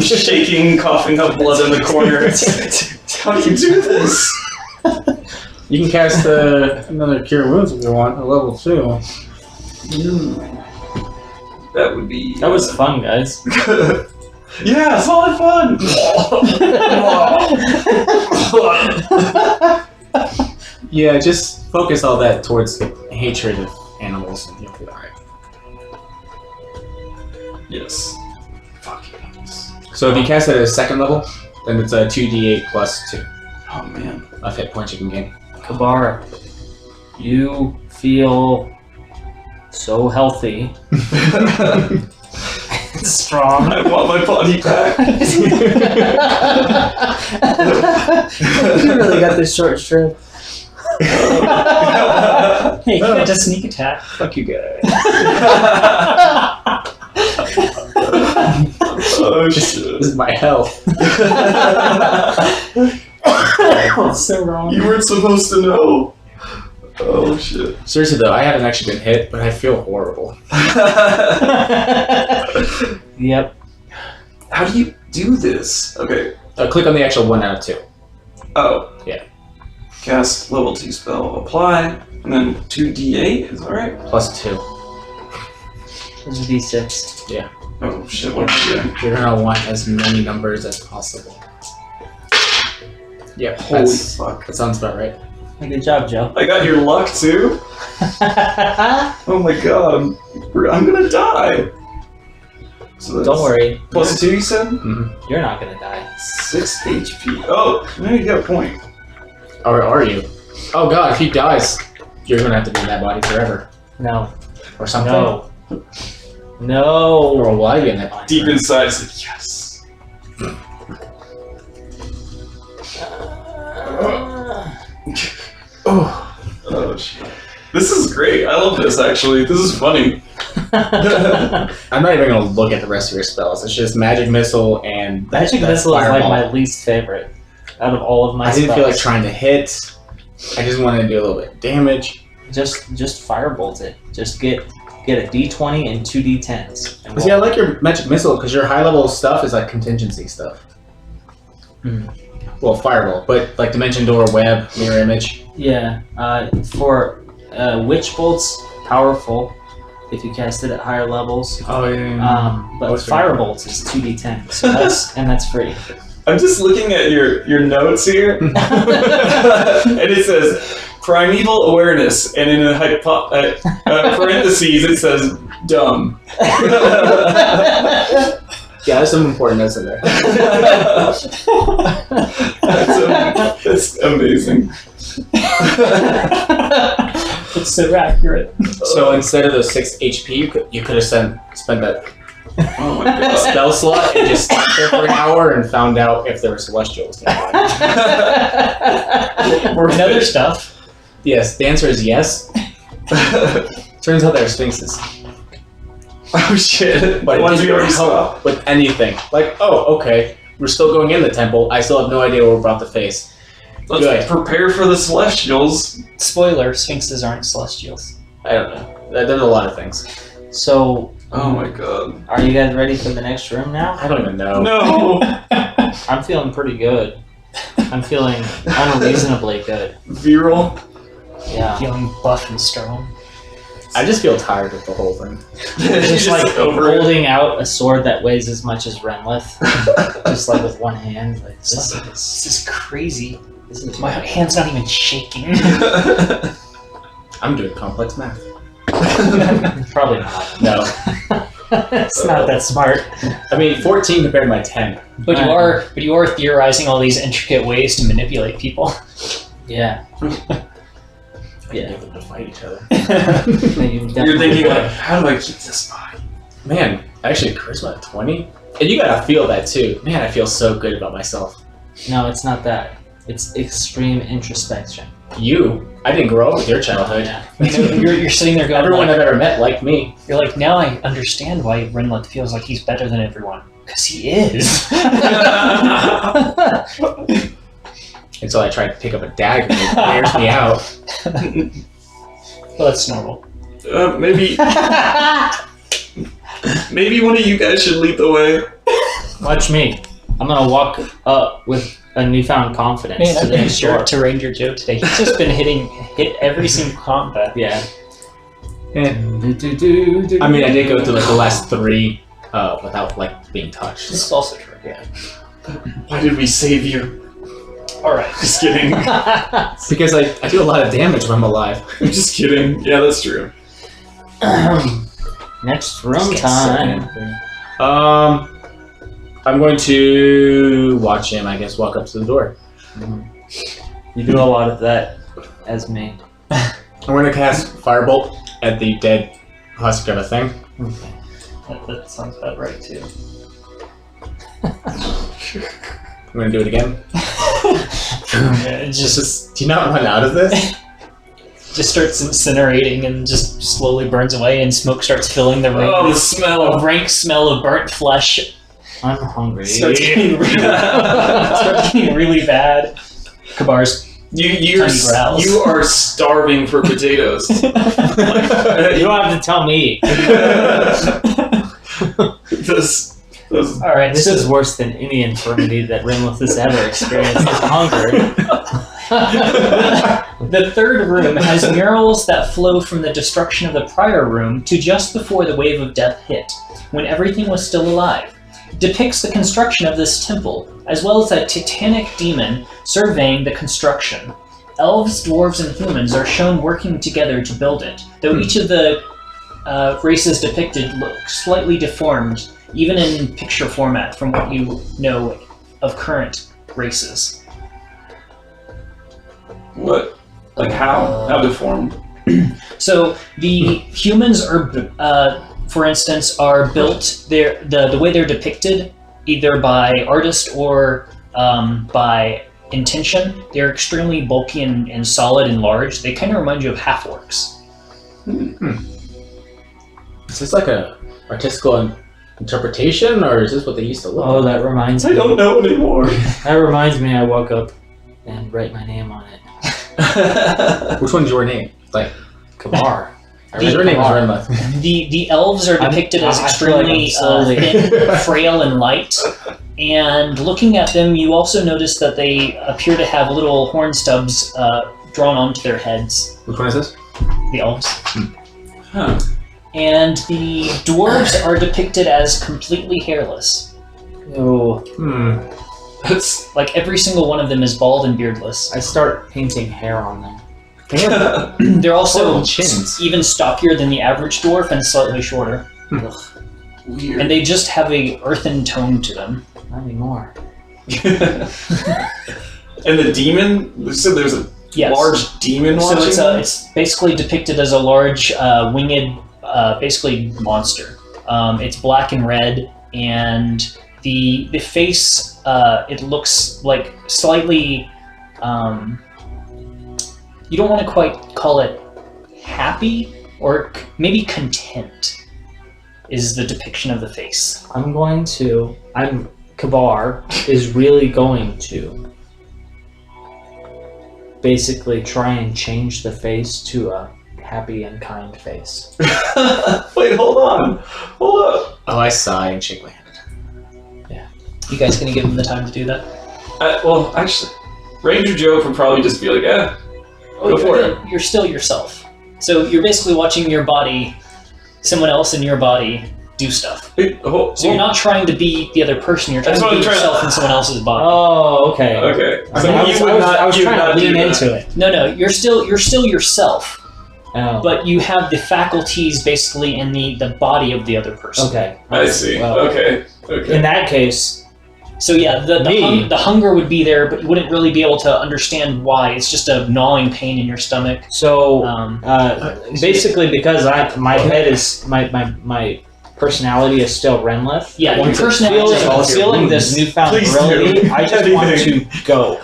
shaking, coughing up blood in the corner. How do you do this? You can cast another Cure Wounds if you want, a level 2. That would be... That was fun, guys. Yeah, solid fun! Yeah, just focus all that towards the hatred of animals and you'll be alright. Yes. Fuck animals. So if you cast it at a 2nd level, then it's a 2d8 plus 2 Oh man. of hit points you can gain. Kabar, you feel so healthy. Strong. I want my body back. You really got this short strip. Hey, you got a sneak attack. Fuck you guys. Oh This shit. is my health. That's so wrong. You weren't supposed to know. Oh shit. Seriously though, I haven't actually been hit, but I feel horrible. Yep. How do you do this? Okay. Click on the actual 1 out of 2. Oh. Yeah. Cast level 2 spell, apply, and then 2d8, is that right? Plus 2. There's a d6. Oh shit, what am I doing? You're gonna want as many numbers as possible. Yeah, Holy that's- fuck. that sounds about right. Good job, Joe. I got your luck too? Oh my god, I'm gonna die. So that's Don't worry. Plus 2 you said? You're not gonna die. 6 HP. Oh, now you got a point. Or are you? Oh god, if he dies, you're gonna have to be in that body forever. No. Or something. No. No. Or will I be in that body Deep forever? inside, it's like, yes. Oh shit. This is great. I love this actually. This is funny. I'm not even gonna look at the rest of your spells. It's just Magic Missile and Magic that Missile is like Fireball. my least favorite out of all of my I didn't spells. feel like trying to hit. I just wanted to do a little bit of damage. Just firebolt it. Just get a d20 and 2 d10s. And But see, I like your Magic Missile because your high level stuff is like contingency stuff. Mhm. Well, Fireball, but like Dimension Door, Web, Mirror Image. Yeah. For Witch Bolt's powerful if you cast it at higher levels. Oh yeah. But What's very Firebolt is 2d10, so that's free. I'm just looking at your notes here, and it says primeval awareness, and in a parentheses it says dumb. Yeah, there's some important notes in there. That's amazing. It's so accurate. So instead of those 6 HP, you could have spent that Oh my god. spell slot and just sat there for an hour and found out if there were celestials nearby. And other stuff. Yes, the answer is yes. Turns out there are sphinxes. Oh shit. But it Ones we didn't already saw. help with anything. Like, oh, okay, we're still going in the temple. I still have no idea what we're about to face. Let's Good. prepare for the celestials. Spoiler, sphinxes aren't celestials. I don't know. There's a lot of things. So, Oh my god. are you guys ready for the next room now? I don't even know. No. I'm feeling pretty good. I'm feeling unreasonably good. Viral. Yeah. Feeling buff and strong. I just feel tired of the whole thing. Just like over it. holding out a sword that weighs as much as Renlith, just like with one hand. Like This is crazy. this is My hand's not even shaking. I'm doing complex math. probably not. No. It's not that smart. I mean, 14 compared to my 10. But you are theorizing all these intricate ways to manipulate people. Yeah. I can get them to fight each other. You're thinking like, how do I keep this body? Man, actually, charisma at 20? And you gotta feel that too. Man, I feel so good about myself. No, it's not that. It's extreme introspection. I didn't grow up with your childhood. Yeah. You're sitting there going, Everyone like, I've ever met liked me. you're like, now I understand why Renlet feels like he's better than everyone. Because he is. Until I tried to pick up a dagger and it wears me out. Well, that's normal. Maybe one of you guys should lead the way. Watch me. I'm gonna walk up with a newfound confidence Man, to I've the been next sure door. to Ranger Joe today. He's just been hit every single combat. Yeah. I mean, I did go through like the last 3 without like being touched. This is also true. Yeah. Why did we save you? All right. Just kidding. Because I do a lot of damage when I'm alive. I'm just kidding. Yeah, that's true. Next room Just time. I'm going to watch him, I guess, walk up to the door. You do a lot of that as me. I'm going to cast Firebolt at the dead husk of a thing. Okay. That sounds about right too. I'm going to do it again. Yeah, it Just do you not run out of this? just starts incinerating and just slowly burns away, and smoke starts filling the room. Oh, the with smell. a rank smell of burnt flesh. I'm hungry. Starts getting really bad. Kabar's You Tiny growls. you are starving for potatoes. You don't have to tell me. Those all right. This is worse than any infirmity that Rimlith has ever experienced. Is hunger. The third room has murals that flow from the destruction of the prior room to just before the wave of death hit, when everything was still alive. Depicts the construction of this temple, as well as a titanic demon surveying the construction. Elves, dwarves, and humans are shown working together to build it, though each of the races depicted look slightly deformed, even in picture format, from what you know of current races. what? Like how? How deformed? So the humans are, for instance, are built. The way they're depicted, either by artist or by intention. They're extremely bulky and solid and large. They kind of remind you of half-orcs. Is this like a artistical interpretation, or is this what they used to look Oh, like? that reminds I me. don't know anymore. That reminds me. I woke up and write my name on it. Which one's your name? Like, Kabar. your name is Renla. The elves are depicted as I feel like I'm extremely slowly- thin, frail, and light. And looking at them, you also notice that they appear to have little horn stubs drawn onto their heads. Which one is this? The elves. Huh. And the dwarves are depicted as completely hairless. Oh, That's Like every single one of them is bald and beardless. I start painting hair on them. They're also Horrible chins. even stockier than the average dwarf and slightly shorter. weird. And they just have a earthen tone to them. Not anymore. And the demon. So there's a Yes. large demon So watching. it's basically depicted as a large winged, basically monster. It's black and red, and the face it looks like slightly. You don't want to quite call it happy, or maybe content is the depiction of the face. Kabar is really going to basically try and change the face to a happy and kind face. Wait, hold on. Hold up. Oh, I sigh and shake my head. You guys gonna give him the time to do that? Well, actually, Ranger Joe would probably just be like, go for it. You're still yourself. So you're basically watching your body, someone else in your body, do stuff. So you're not trying to be the other person. You're trying That's to what be I'm trying to- yourself in someone else's body. Oh, okay. Okay. I So mean, you would not. I was you would trying not to lean do that. into it. No, you're still yourself, Oh, but you have the faculties basically in the body of the other person. okay. I see. Well, Okay. In Okay. that case, So yeah, Me? the hunger would be there, but you wouldn't really be able to understand why. It's just a gnawing pain in your stomach. so Um, basically because my head is my personality is still Renlith. Yeah, your Once it personality- feeling this newfound Please virility, do. I just want to go.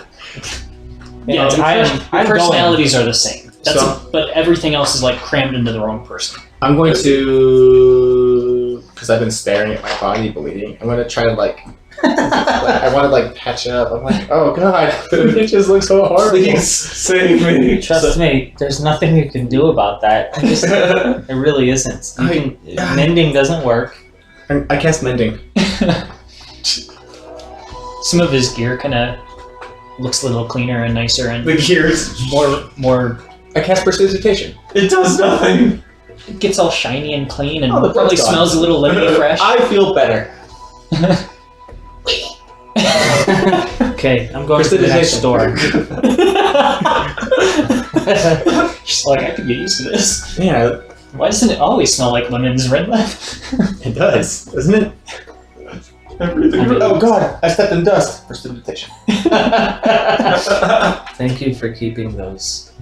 yeah, And your I'm going. personalities are the same. So- But everything else is like crammed into the wrong person. I'm going to, because I've been staring at my body bleeding, I'm going to try to like, I want to like patch it up. I'm like, oh god, it just looks so horrible. Please save me. Trust me, there's nothing you can do about that. It really isn't. Mending doesn't work. I cast mending. Some of his gear kind of looks a little cleaner and nicer and The gears. more. I cast prestidigitation. It does nothing. It gets all shiny and clean and Oh, the probably blood's gone. smells a little lemony fresh. I feel better. Okay, I'm going to the next door. She's like, I could get used to this. Yeah, Why doesn't it always smell like lemons, red left? it does, doesn't it? Everything. Oh god, I stepped in dust. Prestidigitation. Thank you for keeping those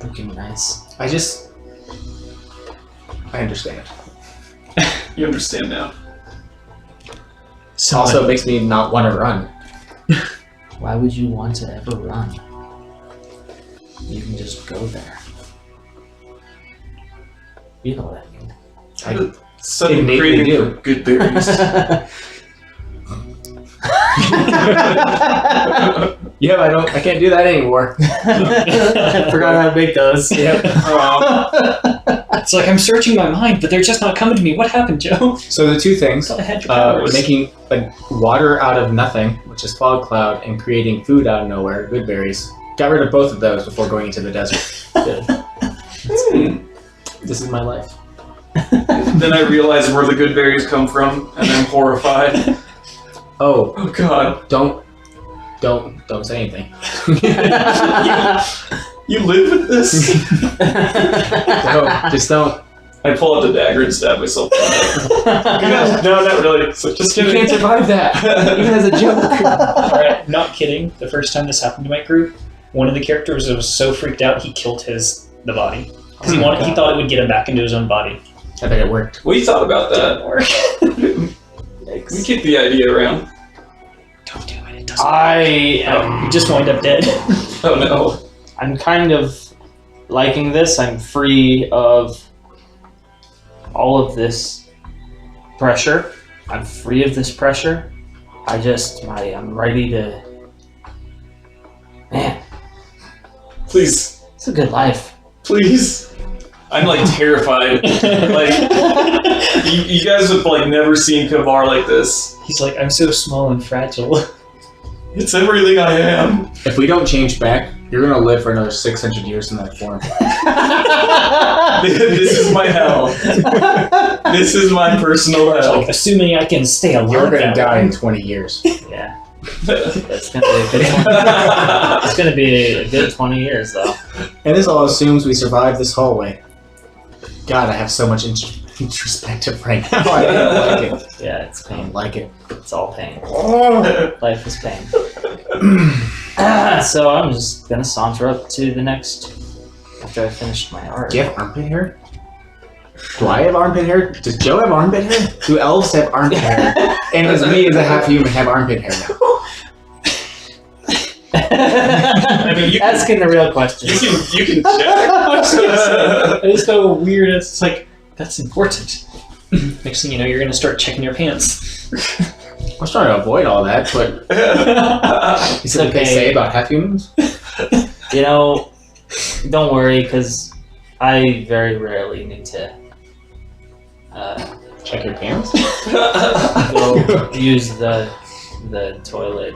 looking nice. I understand. You understand now. It also makes me not want to run. Why would you want to ever run? You can just go there. You know what I mean. Sudden Innately craving do. for good berries. Yeah, I can't do that anymore. I forgot how to make those. Yep. It's like I'm searching my mind, but they're just not coming to me. What happened, Joe? So the two things, Thought I had your powers. making like water out of nothing, which is fog cloud, and creating food out of nowhere, good berries. Got rid of both of those before going into the desert. Good. This is my life. Then I realize where the good berries come from, and I'm horrified. Oh, Oh god. don't say anything. You live with this? No, just don't. I pull out the dagger and stab myself. No, not really. So just You kidding. can't survive that, even as a joke. Alright, not kidding. The first time this happened to my group, one of the characters was so freaked out he killed the body. Because he thought it would get him back into his own body. I bet it worked. We thought about Didn't that. work. We keep the idea around. Don't do it. It doesn't. I You just wind up dead. Oh no. I'm kind of liking this. I'm free of all of this pressure. I'm free of this pressure. I'm ready to. Man, Please. it's a good life. Please. I'm like terrified. Like you guys have like never seen Kavar like this. He's like, I'm so small and fragile. It's everything I am. If we don't change back, you're gonna live for another 600 years in that form. This is my hell. This is my personal hell. Like, assuming I can stay alive. You're gonna that die long. in 20 years. Yeah, that's gonna be a good. It's gonna be a good 20 years though. And this all assumes we survive this hallway. God, I have so much introspective right now. I don't like it. Yeah, it's I pain. don't like it. It's all pain. Oh. Life is pain. So I'm just gonna saunter up to the next after I finished my art. Do you have armpit hair? Do I have armpit hair? Does Joe have armpit hair? Do elves have armpit hair? And does me as a half human have armpit hair now? I mean, you can, Asking the real questions. you can check. It's so weird. It's like, that's important. Next thing you know, you're going to start checking your pants. I was trying to avoid all that, but is it what they Okay. say about half humans? You know, don't worry, because I very rarely need to Check your pants? go use the toilet.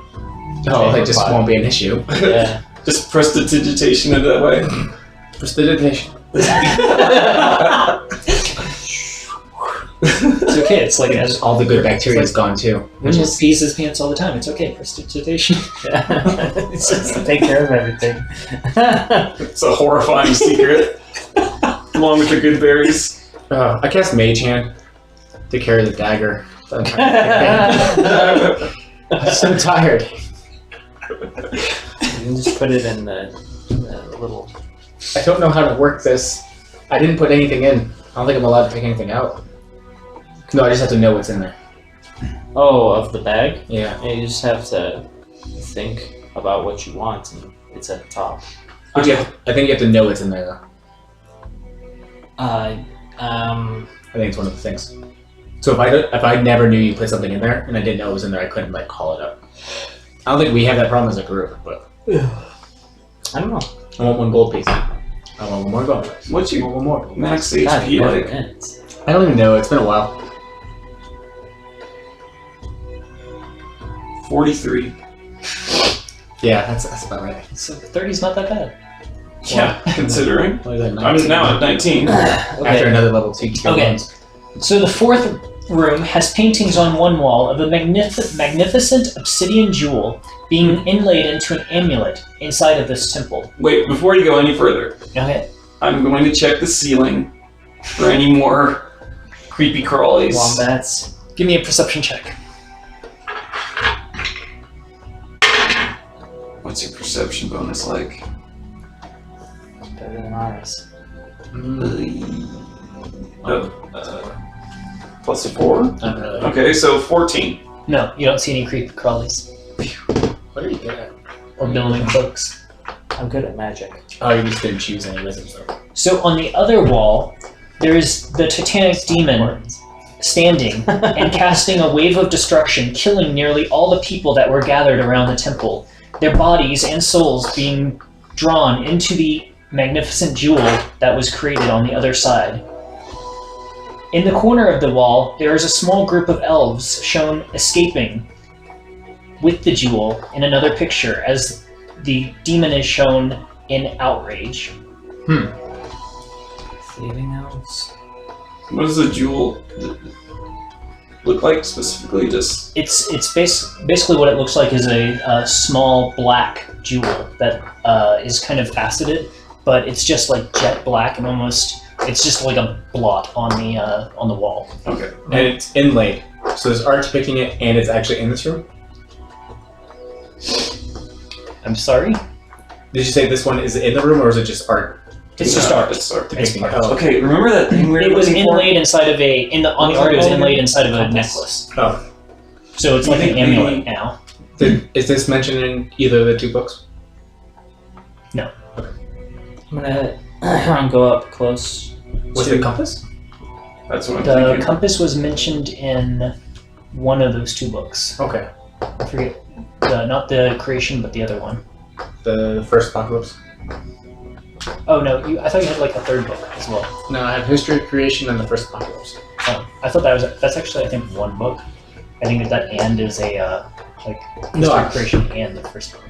Oh, it just won't be an issue. Yeah. Just prestidigitation in that way. Prestidigitation. It's okay. It's like, as All the good bacteria is gone too. he just pees his pants all the time. It's okay. Prestidigitation. It's just to take care of everything. It's a horrifying secret. Along with the good berries. I cast Mage Hand to carry the dagger. I'm so tired. You can just put it in the little. I don't know how to work this. I didn't put anything in. I don't think I'm allowed to take anything out. No, I just have to know what's in there. Oh, of the bag? Yeah. Yeah, you just have to think about what you want, and it's at the top. But I think you have to know what's in there, though. Uh, I think it's one of the things. So if I never knew you put something in there and I didn't know it was in there, I couldn't like call it up. I don't think we have that problem as a group, but I don't know. I want one gold piece. I want one more gold piece. What's I your want one more. max God, HP never like? ends. I don't even know. It's been a while. 43. Yeah, that's about right. So 30's not that bad. Yeah, considering. What is that, I'm 19? now at 19. After another level 2 keep Okay. going. So the fourth room has paintings on one wall of a magnificent obsidian jewel being inlaid into an amulet inside of this temple. Wait, before you go any further, Okay. I'm going to check the ceiling for any more creepy crawlies. Wombats. Give me a perception check. What's your perception bonus like? Better than ours. Plus a 4? Not really. Okay, so 14. No, you don't see any creepy crawlies What are you good at? or billowing cloaks. I'm good at magic. Oh, you just didn't choose any wisdoms though. So on the other wall, there is the Titanic demon standing and casting a wave of destruction, killing nearly all the people that were gathered around the temple, their bodies and souls being drawn into the magnificent jewel that was created on the other side. In the corner of the wall, there is a small group of elves shown escaping with the jewel in another picture, as the demon is shown in outrage. Thieving elves. What does the jewel look like specifically? Just It's basically what it looks like is a small black jewel that is kind of faceted, but it's just like jet black and almost it's just like a blot on the wall. okay. And it's inlaid. So there's art depicting it and it's actually in this room? I'm sorry. Did you say this one is in the room or is it just art? It's just No, art. It's art. Depicting art. it? Oh, Okay, remember that thing we were It was looking for? inlaid inside of on the art. It was inlaid inside of a Compass. necklace. Oh. So it's like an amulet now. Is this mentioned in either of the two books? I'm gonna go up close. Was to- it compass? That's what I'm The thinking. compass was mentioned in one of those two books. Okay. I forget, not the creation, but the other one. The first apocalypse? Oh no, I thought you had like a third book as well. No, I have history of creation and the first apocalypse. Oh, I thought that's actually I think one book. I think that "and" is a like No, history I- of creation and the first book.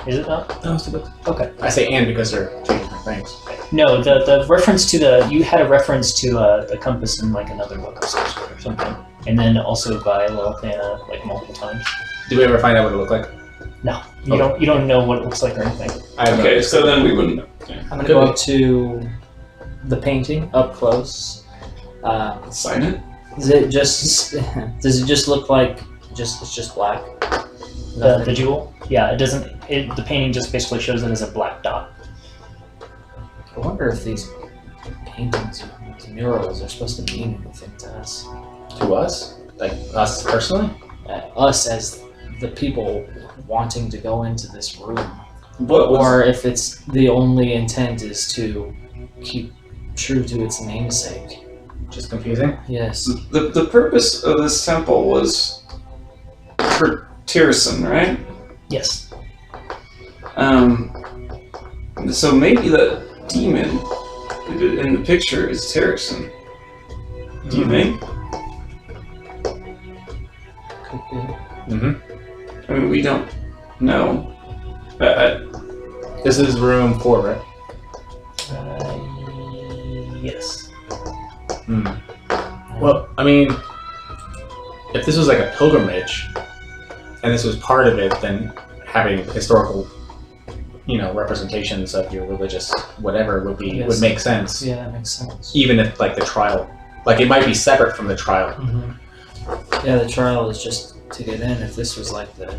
Is it not? No, it's two books. Okay. I say and because they're two different things. No, the reference to you had a reference to the compass in like another book of some sort or something, and then also by Lilithana like multiple times. Did we ever find out what it looked like? No, you don't know what it looks like or anything. I have Okay, so then we wouldn't know. Okay. I'm gonna Could go be. up to the painting up close. Sign it? Does it just look like it's just black? The jewel, yeah, it doesn't. The painting just basically shows it as a black dot. I wonder if these paintings, these murals, are supposed to mean anything to us. To us? Like us personally? Us as the people wanting to go into this room. What was Or if it's the only intent is to keep true to its namesake. Just confusing? Yes. the purpose of this temple was for Tyrson, right? Yes. So maybe the demon in the picture is Tyrson. Do you think? Could be. Mm-hmm. I mean, we don't know. This is room 4, right? Yes. Hmm. Well, I mean, if this was like a pilgrimage, and this was part of it, then having historical, representations of your religious whatever would Yes. make sense. Yeah, that makes sense. Even if like the trial, like it might be separate from the trial. Yeah, the trial is just to get in. If this was like the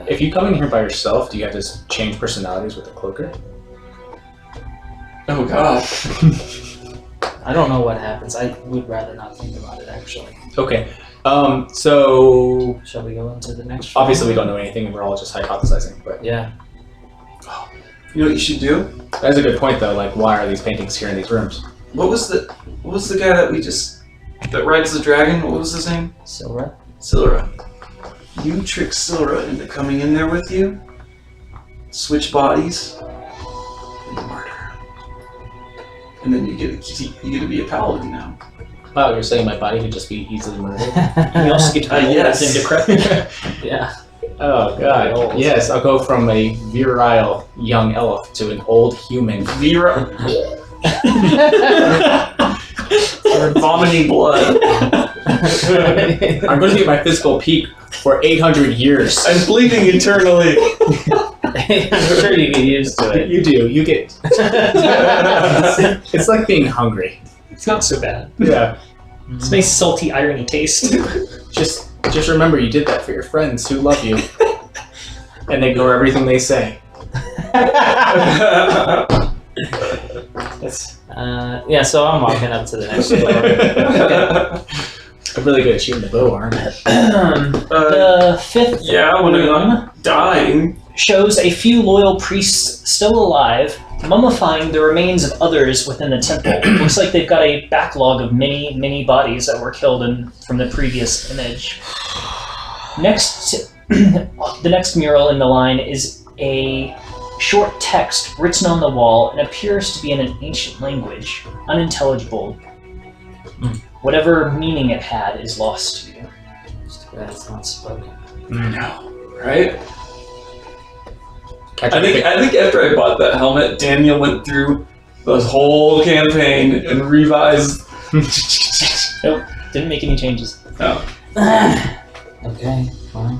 If you come in here by yourself, do you have to change personalities with the cloaker? Oh god. I don't know what happens. I would rather not think about it actually. Okay. So Shall we go into the next room? obviously we don't know anything, and we're all just hypothesizing. But Yeah. You know what you should do? that's a good point, though. Like, why are these paintings here in these rooms? What was the guy that rides the dragon? What was his name? Silra? Silra. You trick Silra into coming in there with you, switch bodies, and murder. And then you get to be a paladin now. Wow, you're saying my body could just be easily murdered? You also get to be old yes. and decrepit. Yeah. Oh god. Old. Yes, I'll go from a virile young elf to an old human. Vera. We're vomiting blood. I'm going to be at my physical peak for 800 years. I'm bleeding eternally. I'm sure you get used to it. You do. You get. It's like being hungry. It's not so bad. Yeah. It's a nice salty irony taste. Just remember, you did that for your friends who love you, and ignore everything they say. That's Yeah, so I'm walking up to the next door. I'm really good at shooting the bow, aren't I? the fifth Yeah, when room I'm dying. shows a few loyal priests still alive, mummifying the remains of others within the temple. Looks like they've got a backlog of many bodies that were killed from the previous image. The next mural in the line is a short text written on the wall and appears to be in an ancient language, unintelligible. Whatever meaning it had is lost to you. It's too bad it's not spoken. No. Right? I I think after I bought that helmet, Daniel went through the whole campaign and revised. Didn't make any changes. Oh. Okay, fine.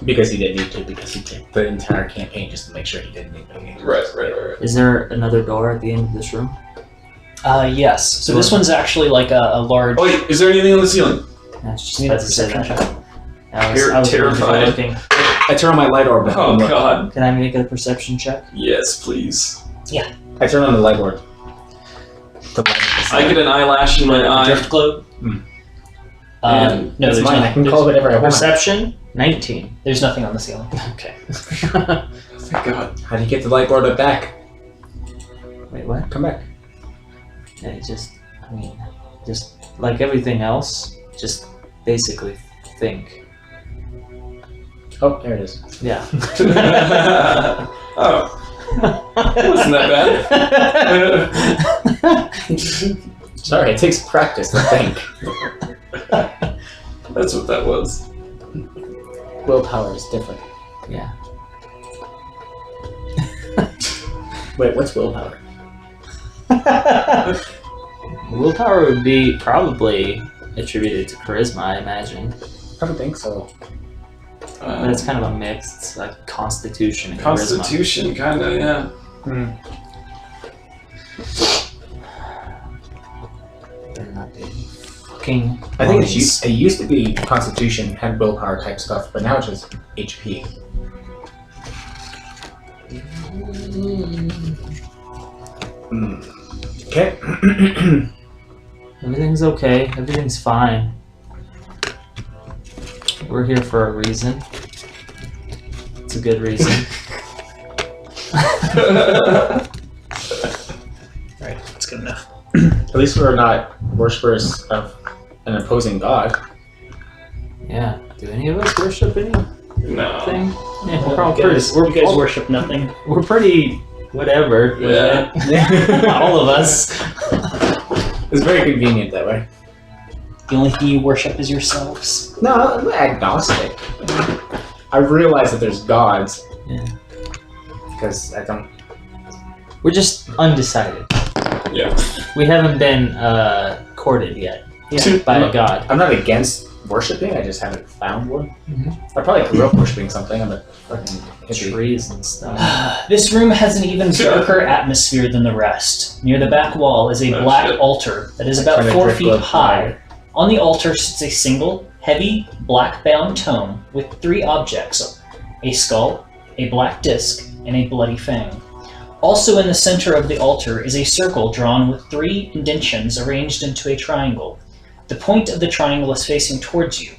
Because he didn't need to, because he did the entire campaign just to make sure he didn't need to. Right. Is there another door at the end of this room? Yes. So this one's actually like a large... Oh, wait, is there anything on the ceiling? That's just Need a about to say perception that. check. I was Terrified. looking. I turn on my light orb. Oh, God. Can I make a perception check? Yes, please. I turn on the light orb. I get an eyelash in my eye. drift globe. And No, It's there's mine. I not. can call it whatever I want. Perception? 19. There's nothing on the ceiling. Okay. Thank God. How do you get the light orb back? Wait, what? Come back. Just like everything else, just basically think. Oh, there it is. Yeah. Oh, wasn't that bad? Sorry, it takes practice to think. That's what that was. Willpower is different. Yeah. Wait, what's willpower? Willpower would be probably attributed to charisma, I imagine. I don't think so. But it's kind of a mix. It's like constitution and charisma. Constitution, kind of, yeah. Better not be fucking. I think dummies. it used to be Constitution had willpower type stuff, but now it's just HP. Okay. Everything's okay. Everything's fine. We're here for a reason. It's a good reason. Right, that's good enough. At least we're not worshippers of an opposing god. Yeah. Do any of us worship anything? No. Yeah, we're all You guys, pretty. you guys worship nothing. We're pretty whatever. with Yeah. it. All of us. It's very convenient that way. The only thing you worship is yourselves. No, I'm agnostic. I realize that there's gods. Yeah. Because I don't. We're just undecided. Yeah. We haven't been courted yet by a god. I'm not against worshipping, I just haven't found one. Mhm. I probably grew up worshipping something. I'm a fucking hippie. Trees and stuff. This room has an even darker atmosphere than the rest. Near the back wall is a Oh, black shit. altar that is about Trying to 4 drift feet globe high. On the altar sits a single, heavy, black-bound tome with 3 objects: a skull, a black disc, and a bloody fang. Also in the center of the altar is a circle drawn with 3 indentions arranged into a triangle. The point of the triangle is facing towards you.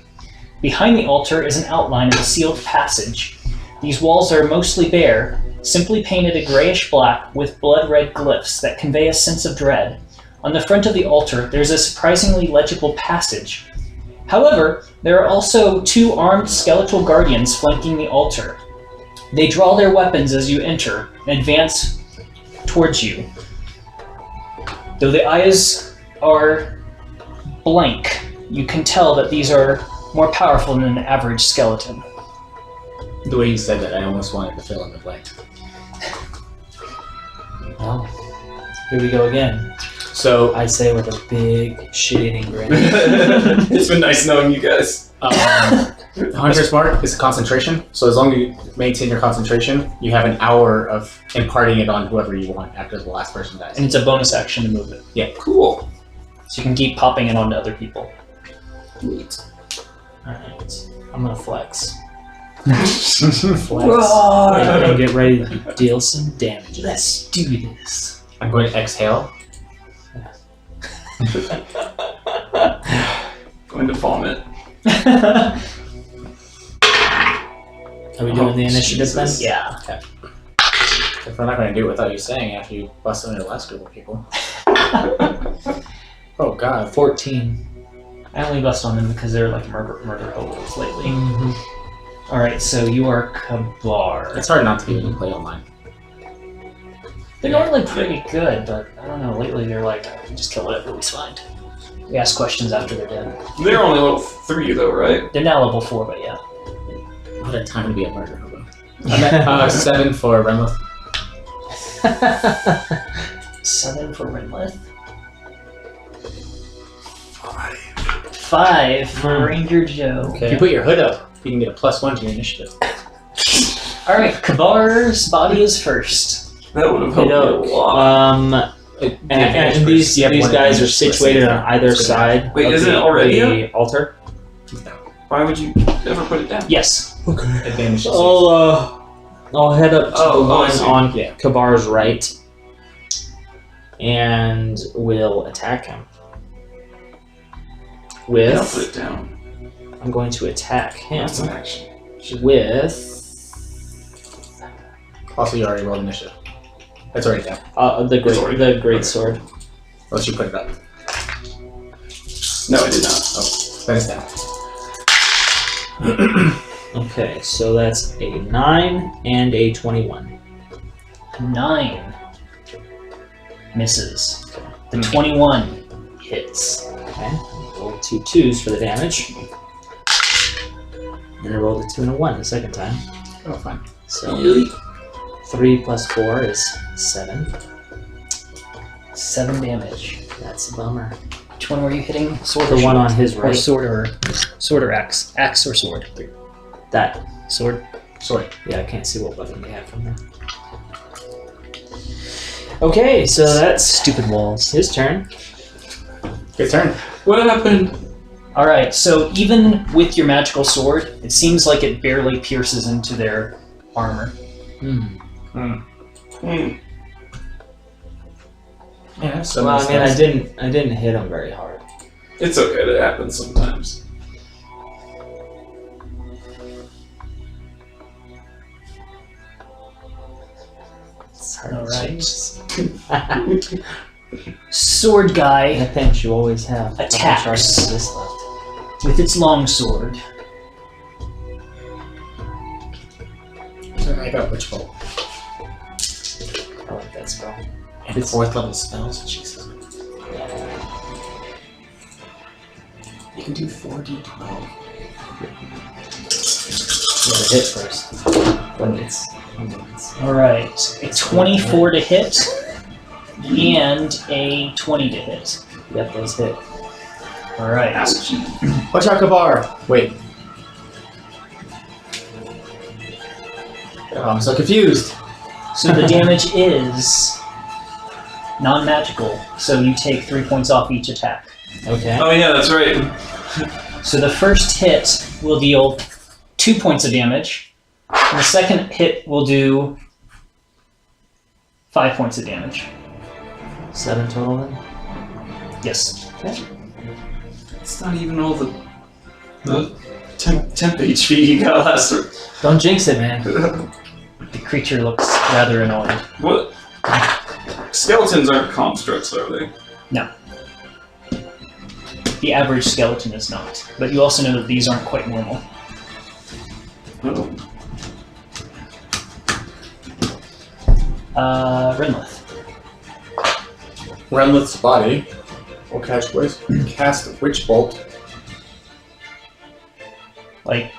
Behind the altar is an outline of a sealed passage. These walls are mostly bare, simply painted a grayish black with blood-red glyphs that convey a sense of dread. On the front of the altar, there's a surprisingly legible passage. However, there are also 2 armed skeletal guardians flanking the altar. They draw their weapons as you enter and advance towards you. Though the eyes are blank. You can tell that these are more powerful than an average skeleton. The way you said that, I almost wanted to fill in the blank. Well, here we go again. So, I say with a big shit-eating grin. It's been nice knowing you guys. Hunter's Mark is concentration. So as long as you maintain your concentration, you have an hour of imparting it on whoever you want after the last person dies. And it's a bonus action to move it. Cool. So you can keep popping it onto other people. Neat. Alright, I'm gonna flex. Flex. And get ready to deal some damage. Let's do this. I'm going to exhale. Going to vomit. Are we doing the initiative Jesus. then? Yeah. If we're not going to do it without you saying after you bust on your last group of people. Oh god. 14. I only bust on them because they're like murder hobos lately. Alright, so you are Kabar. It's hard not to be when you play online. They're normally pretty good, but I don't know, lately they're like, we just kill whatever we find. We ask questions after they're dead. They're only level 3 though, right? They're now level 4, but yeah. What a time to be a murder hobo. I'm at 7 for Renlith. 7 for Renlith. 5. 5 for Ranger Joe. If you put your hood up, you can get a +1 to your initiative. Alright, Kabar's body is first. That would have helped me a lot. And these guys are situated on either side. Wait, of isn't it already the altar? Why would you ever put it down? Yes. Advantage. I'll head up to the I one see. on Yeah. Kabar's right, and will attack him. Yeah, I'll put With it down. I'm going to attack him That's an action. with Also, you already rolled initiative. It's already down. the great sword. Unless you put it up. No, I did not. Then it's down. Okay, so that's a 9 and a 21. 9 misses. The 21 hits. Okay, roll 2 2s for the damage. And I rolled a 2 and a 1 the second time. Oh, fine. So 3 plus 4 is 7. 7 damage. That's a bummer. Which one were you hitting? Sword The or one shield? on his Or right. sword or axe? Axe or sword? That. Sword. Sorry. Yeah, I can't see what weapon they have from there. Okay, so that's Stupid walls. his turn. Good turn. What happened? Alright, so even with your magical sword, it seems like it barely pierces into their armor. Yeah, so Well, I mean, I didn't hit him very hard. It's okay, that happens sometimes. It's hard All to right. change. Sword guy I think you always have a couple Attacks. charges of this left. with its long sword. I got Witch Bolt. I like that spell. And it's 4th level spells. Jesus. You can do 4d12. You gotta hit first. When it's. Alright, a 24 to hit and a 20 to hit. Yep, those hit. Alright. Watch out, Kabar! Wait. Oh, I'm so confused. So the damage is non-magical, so you take 3 points off each attack. Okay. Oh yeah, that's right. So the first hit will deal 2 points of damage, and the second hit will do 5 points of damage. 7 total then? Yes. It's not even all the temp HP you got last turn. Don't jinx it, man. The creature looks rather annoyed. What? Skeletons aren't constructs, are they? The average skeleton is not, but you also know that these aren't quite normal. Oh. Renlith. Renlith's body We'll cast Witch Bolt. Like,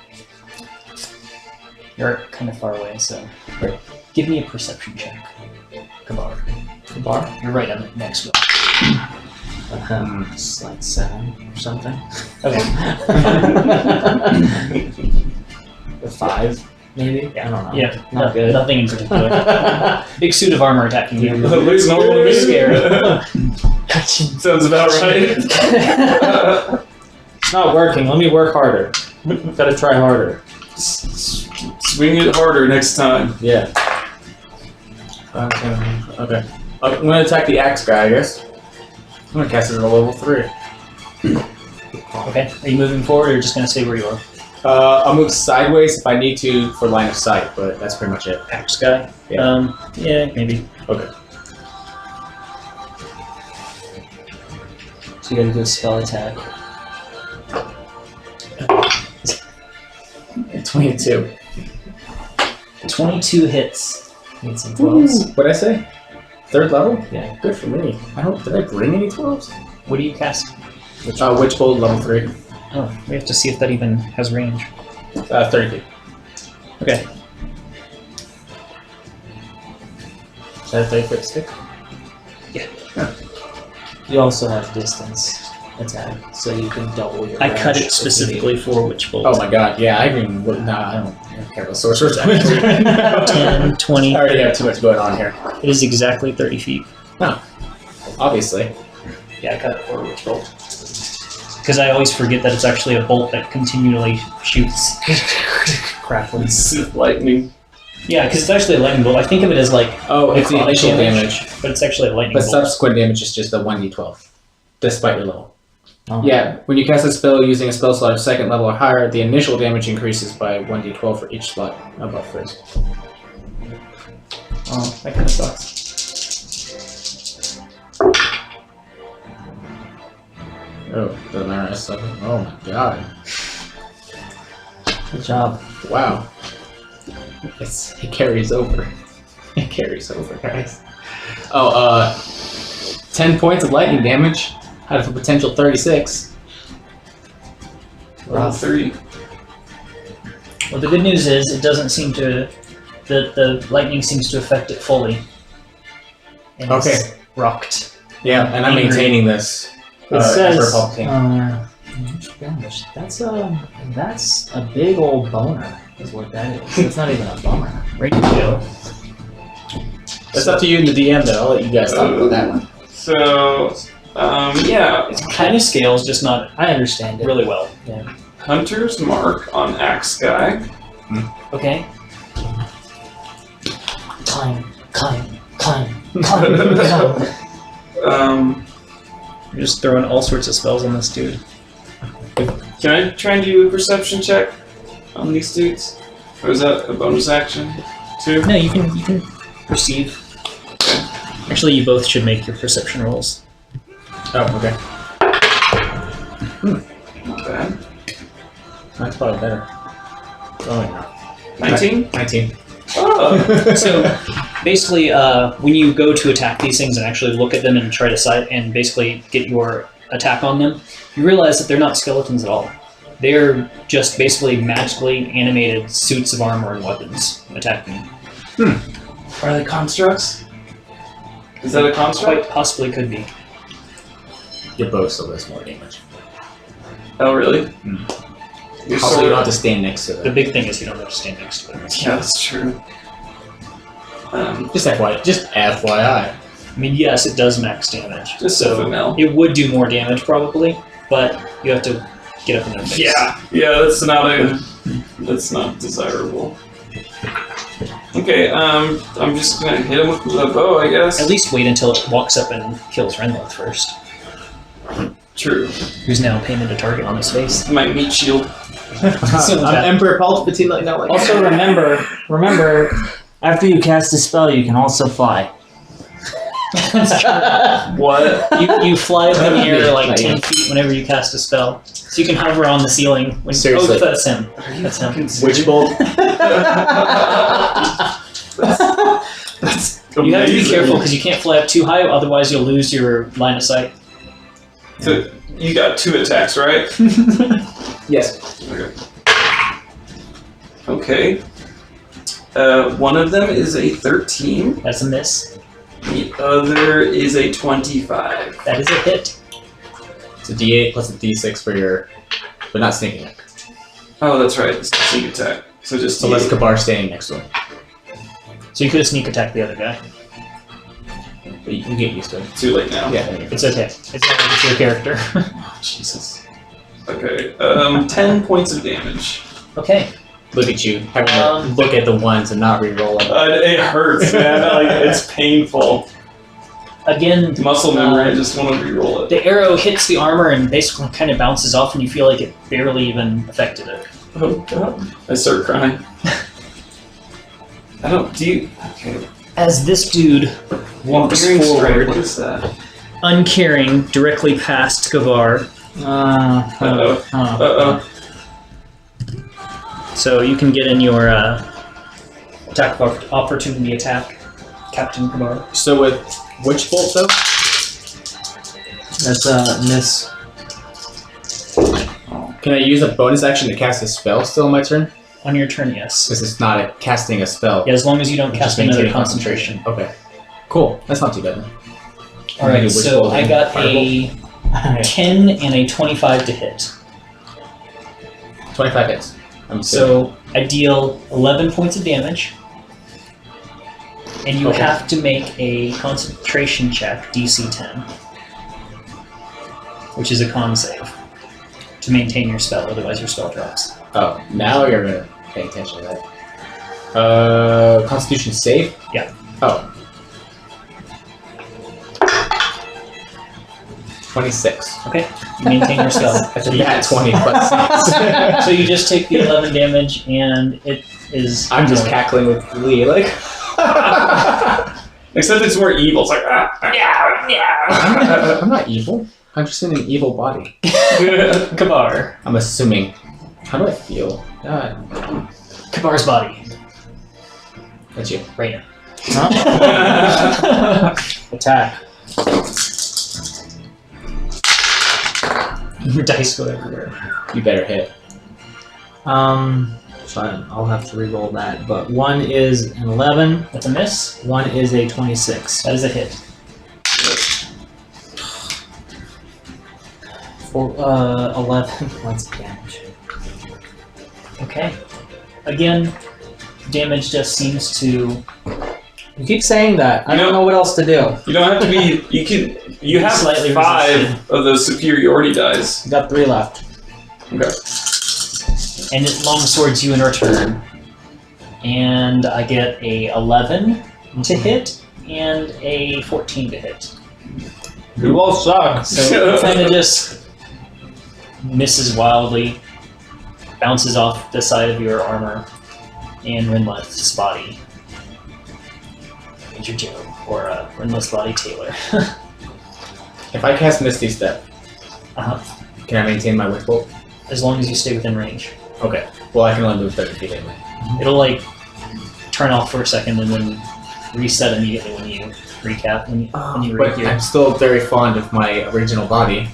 you're kind of far away, so Right. give me a perception check. Kabar. You're right on the next one. It's like 7 or something. Okay. 5, maybe? I don't know. Yeah, Not good. Nothing in particular. Big suit of armor attacking you. Looks normal to me. Scared. Sounds about right. It's not working. Let me work harder. Gotta try harder. Swing it harder next time. Yeah. Okay. I'm gonna attack the axe guy, I guess. I'm gonna cast it at a level 3. Okay. Are you moving forward or just going to stay where you are? I'll move sideways if I need to for line of sight, but that's pretty much it. Axe guy? Yeah. Yeah, maybe. Okay. So you got to do a spell attack. 22. 22 hits. Need some 12s. What'd I say? 3rd level? Yeah. Good for me. Did I bring any 12s? What do you cast? Witch Bolt level 3. Oh, we have to see if that even has range. 30 feet. Okay. Is that a 30-foot stick? You also have distance attack, so you can double your I range cut if it you specifically for Witch Bolt. Oh my god, yeah, I even. Nah, I don't care about sorcerers actually. 10, 20. I already have too much going on here. It is exactly 30 feet. Obviously. Yeah, I cut it for Witch Bolt. Because I always forget that it's actually a bolt that continually shoots. crackling. It's lightning. Yeah, because it's actually a lightning bolt. I think of it as like, Oh, it's the necrotic initial damage. but it's actually a lightning But bolt. subsequent damage is just a 1d12. Despite your level. Oh. Yeah, when you cast a spell using a spell slot of 2nd level or higher, the initial damage increases by 1d12 for each slot above first. Oh, that kind of sucks. Oh, the Mara 7. Oh my god. Good job. Wow. It carries over. It carries over, guys. Oh, 10 points of lightning damage out of a potential 36. Level 3. Well, the good news is it doesn't seem to. The lightning seems to affect it fully. And Okay. It's rocked. Yeah, and I'm Angry. maintaining this. It Emperor says, Palpatine. damage. That's a big old boner, is what that is. It's not even a bummer. Ready to go. That's up to you and the DM, though. I'll let you guys talk about that one. So, yeah. It kind of scales, just not I understand it. really well. Hunter's Mark on Axe Guy. Okay. Climb. You're just throwing all sorts of spells on this dude. Can I try and do a perception check on these dudes? Or is that a bonus action too? No, you can perceive. Actually, you both should make your perception rolls. Oh, okay. Not bad. That's probably better. Oh, no. 19? 19. Oh! So basically, when you go to attack these things and actually look at them and try to sight and basically get your attack on them, you realize that they're not skeletons at all. They're just basically magically animated suits of armor and weapons attacking you. Are they constructs? Is that a construct? Quite possibly could be. Your bow still does more damage. Oh, really? Your Also, you sword- don't have to stand next to The them. big thing is you don't have to stand next to it. Yeah, that's true. Just FYI. Just FYI. I mean, yes, it does max damage. Just so FML. it would do more damage probably, but you have to get up in their face. Yeah, that's not desirable. Okay, I'm just gonna hit him with the bow, I guess. At least wait until it walks up and kills Renloth first, True. who's now painted a target on his face. My meat shield. I'm Emperor Palpatine, like, no, like. Also, remember, after you cast a spell, you can also fly. What? You fly up in the air like Not 10 yet. feet whenever you cast a spell. So you can hover on the ceiling. When, Seriously. Oh, that's him. That's him. Witch Bolt. That's You have to be amazing. careful because you can't fly up too high, otherwise you'll lose your line of sight. So you got 2 attacks, right? Yes. Okay. One of them is a 13. That's a miss. The other is a 25. That is a hit. It's a D8 plus a D6 for your, but not sneaking attack. Oh, that's right. It's a sneak attack. So just Unless D8. Kabar standing next to him. So you could have sneak attacked the other guy. But you can get used to it. Too late now. Yeah. There you go. It's okay. It's not like it's your character. Jesus. Okay. 10 points of damage. Okay. Look at you having to look at the ones and not re-roll it. It hurts, man. Like, it's painful. Again, Muscle memory. I just want to re-roll it. the arrow hits the armor and basically kind of bounces off, and you feel like it barely even affected it. Oh god. I start crying. I don't. Do you? Okay. As this dude walks Enduring strike, forward, what is that? uncaring, directly past Gavar. Uh-oh. Uh-oh. So you can get in your attack of opportunity attack, Captain Gavar. So with which bolt though? That's a miss. Can I use a bonus action to cast a spell still on my turn? On your turn, yes. Because it's not a casting a spell. Yeah, as long as you don't It's cast just another maintaining concentration. Okay. Cool. That's not too bad then. Alright, Which so bolt? I got a Firebolt? 10 and a 25 to hit. 25 hits. So I deal 11 points of damage, and you Okay. have to make a concentration check, DC 10, which is a con save, to maintain your spell, otherwise your spell drops. Oh, now you're gonna pay attention to that. Constitution save? Yeah. Oh. 26. Okay, you maintain your spell. That's a bad 20 plus 6. So you just take the 11 damage, and it is... I'm just cackling with glee, like. Except it's more evil. It's like, I'm not evil. I'm just in an evil body. Kabar. I'm assuming. How do I feel? God. Kabar's body. That's you. Right now. Attack. Your dice go everywhere. You better hit. So I'll have to re-roll that. But one is an 11. That's a miss. One is a 26. That is a hit. For 11 points of damage. Okay. Again, damage just seems to... You keep saying that. I don't know what else to do. You don't have to be. You can. You have Slightly 5 resistant. of those superiority dice. You got 3 left. Okay. And it longswords you in return. And I get a 11 to hit and a 14 to hit. You all suck. So it kind of just misses wildly, bounces off the side of your armor, and Rinleth's body. Major Joe, or Rinleth's body Taylor. If I cast Misty Step, can I maintain my Witch Bolt? As long as you stay within range. Okay. Well, I can only move 30 feet anyway. It'll like turn off for a second and then reset immediately when you recap when you But regear. I'm still very fond of my original body.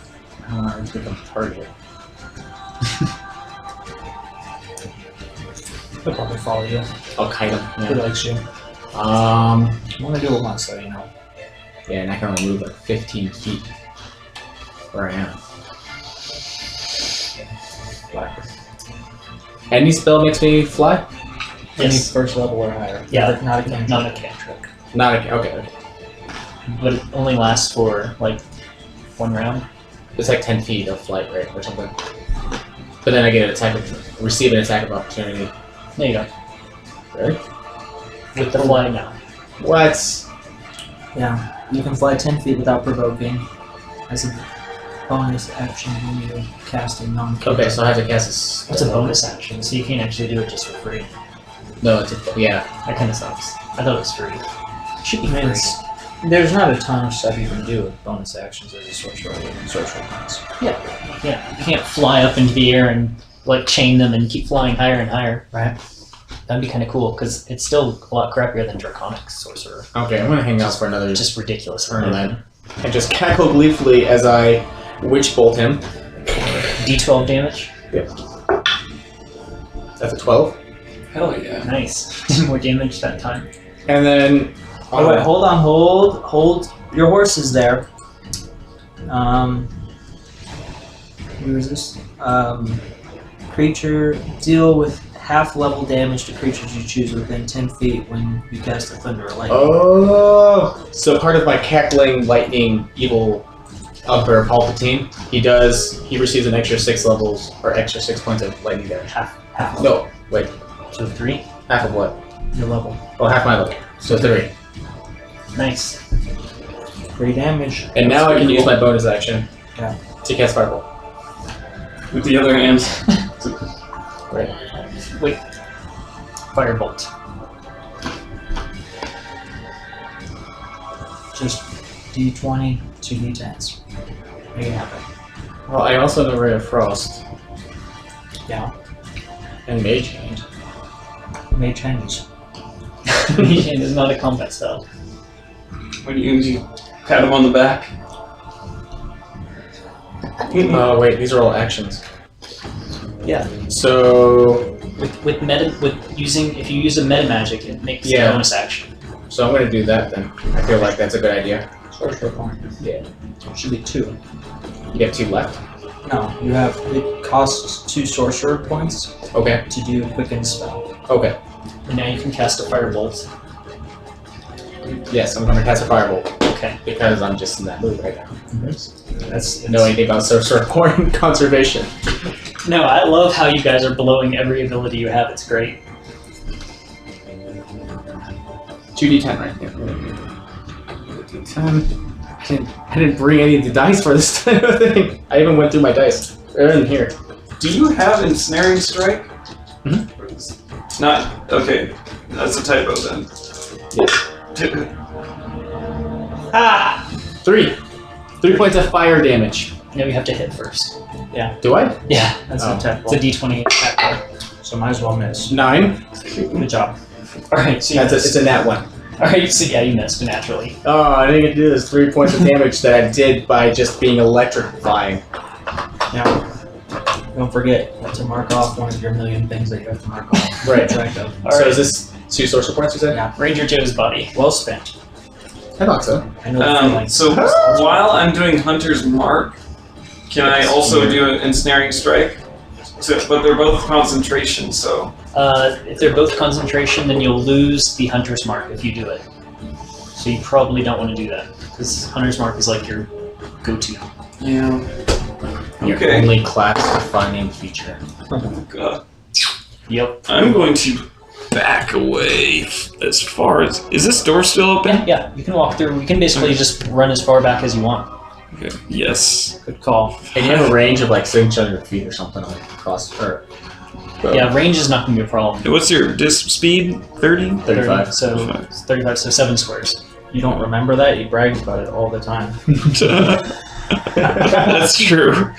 It's become target. He'll probably follow you. I'll kite him. He Yeah. likes you. Um. I'm gonna do it once, so you know. Yeah, and I can only move like 15 feet where I am. Fly. Any spell makes me fly? Any Yes. first level or higher. Yeah. Not a cantrip. Not a cantrip. Not a, okay. But it only lasts for like 1 round. It's like 10 feet of flight, right, or something. But then I get an receive an attack of opportunity. There you go. Right? With the fly now. What? Yeah. You can fly 10 feet without provoking. As a bonus action when you cast a non-cantrip. Okay, so I have to cast this. That's a bonus action, so you can't actually do it just for free. No, it's yeah. That kind of sucks. I thought it was free. It should be I mean, free. it's- there's not a ton of stuff you can do with bonus actions as a sorcerer. Class. Yeah, you can't fly up into the air and like chain them and keep flying higher and higher. Right. That'd be kind of cool because it's still a lot crappier than Draconic Sorcerer. Okay, I'm gonna hang out for another Just ridiculous. turn then. And just cackle gleefully as I Witch bolt him. D12 damage. That's a 12. Hell yeah. Nice. More damage that time. And then... Oh wait, hold on, hold. Your horse is there. Who is this? Creature, deal with half level damage to creatures you choose within 10 feet when you cast a thunder or lightning. Oh! So part of my cackling lightning evil Emperor Palpatine, he receives an extra 6 levels, or extra 6 points of lightning damage. Half. No, wait. So 3. Half of what? Your level. Oh, half my level. So 3. Nice. 3 damage. And now I can use my bonus action to cast Fireball. With the other hand. Right. Wait. Firebolt. Just D20, 2 D10s. There you have it. Well, I also know Ray of Frost. Yeah. And Mage Hand. Mage changes. Mage Hand is not a combat spell. When you pat him on the back. Oh, wait, these are all actions. Yeah. So... With using, if you use a meta magic, it makes a bonus action. So I'm gonna do that then. I feel like that's a good idea. Sorcerer point. Yeah. Should be 2. You have 2 left. No, you have. It costs 2 sorcerer points Okay. to do a quicken spell. Okay. And now you can cast a firebolt. Yes, I'm gonna cast a Fireball. Okay. Because I'm just in that mood right now. That's Know anything about Sorcerer Point conservation? No, I love how you guys are blowing every ability you have. It's great. 2d10 right here. 10. I didn't bring any of the dice for this type of thing. I even went through my dice. They're in here. Do you have Ensnaring Strike? Mhm. Not. Okay. That's a typo then. Yes. Ah! 3. 3 points of fire damage. No, you have to hit first. Do I? Yeah. That's Oh. an attack It's a roll. D20 attack roll. So might as well miss. 9. Good job. Alright, so you It's a nat 1. Alright, so yeah, you missed naturally. Oh, I didn't get to do this. 3 points of damage that I did by just being electrifying. Now, don't forget to mark off one of your million things that you have to mark off. Right. Track of. So Alright. is this 2 sorcerer points you said? Yeah. Ranger Joe's body. Well spent. I thought so. I know the feeling. So while I'm doing Hunter's Mark, can I also do an Ensnaring Strike? But they're both concentration, so. If they're both concentration, then you'll lose the Hunter's Mark if you do it. So you probably don't want to do that, because Hunter's Mark is like your go-to. Yeah. Your Okay. only class-defining feature. Oh, God. Yep. I'm going to back away as far as. Is this door still open? Yeah, you can walk through. You can basically just run as far back as you want. Okay. Yes. Good call. And you have a range of like 600 feet or something like across, or Yeah, range is not going to be a problem. What's your disc speed? 30? 35. So 35, so 7 squares. You don't remember that? You brag about it all the time. That's true.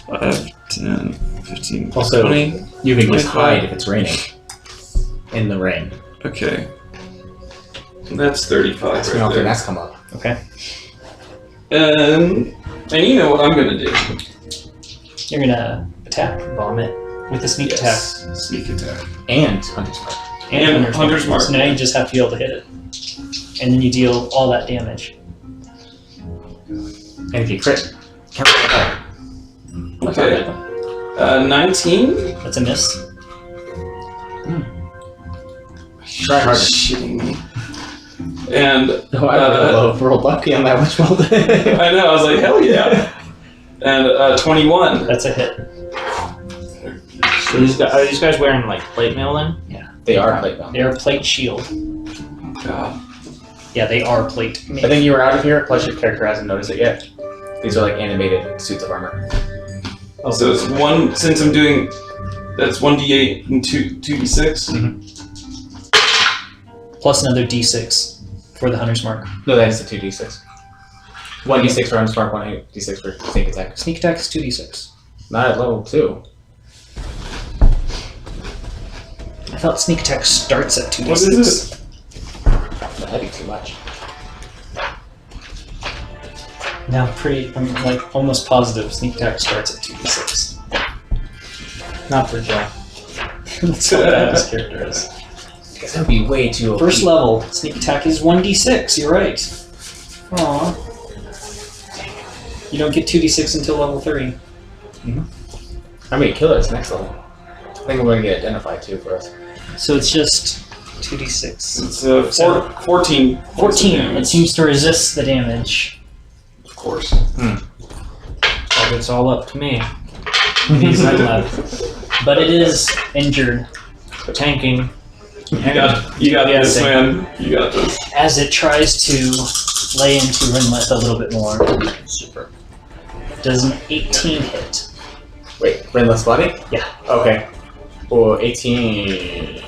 5, 10, 15, Also, 20. you can just 25. hide if it's raining. In the rain. Okay. That's 35 So right okay, there. that's come up. Okay. And you know what I'm gonna do. You're going to attack Vomit. with a sneak Yes. Sneak attack. And Hunter's Mark. attack. And Hunter's Mark. So now you just have to be able to hit it. And then you deal all that damage. And if you crit, count it out. Okay. 19? That's a miss. Try harder. Shitting me. And No, I rolled lucky on that witch bolt. I know, I was like, hell yeah. And 21. That's a hit. So are these guys wearing like plate mail then? They are plate bound. They are plate shield. God. Yeah, they are plate. I think you were out of here, plus your character hasn't noticed it yet. These are like animated suits of armor. So it's one, since I'm doing, that's 1d8 and 2d6. Plus another d6 for the Hunter's Mark. No, that is the 2d6. 1d6 for Hunter's Mark, 1d6 for sneak attack. Sneak attack is 2d6. Not at level 2. I thought sneak attack starts at 2d6. What is this? That'd be too much. No, I'm like almost positive sneak attack starts at 2d6. Not for Joe. That's what his character is. Because that'd be way too OP. First level, sneak attack is 1d6, you're right. Aww. You don't get 2d6 until level 3. How many killers next level? I think we're going to get identified too for us. So it's just 2d6. It's 14. 14. It seems to resist the damage. Of course. Oh, it's all up to me. These are left. But it is injured. Tanking. You got this, man. You got this. As it tries to lay into Rinlet a little bit more. Super. Does an 18 hit? Wait, Rainless Body? Yeah. Okay. Well, 18.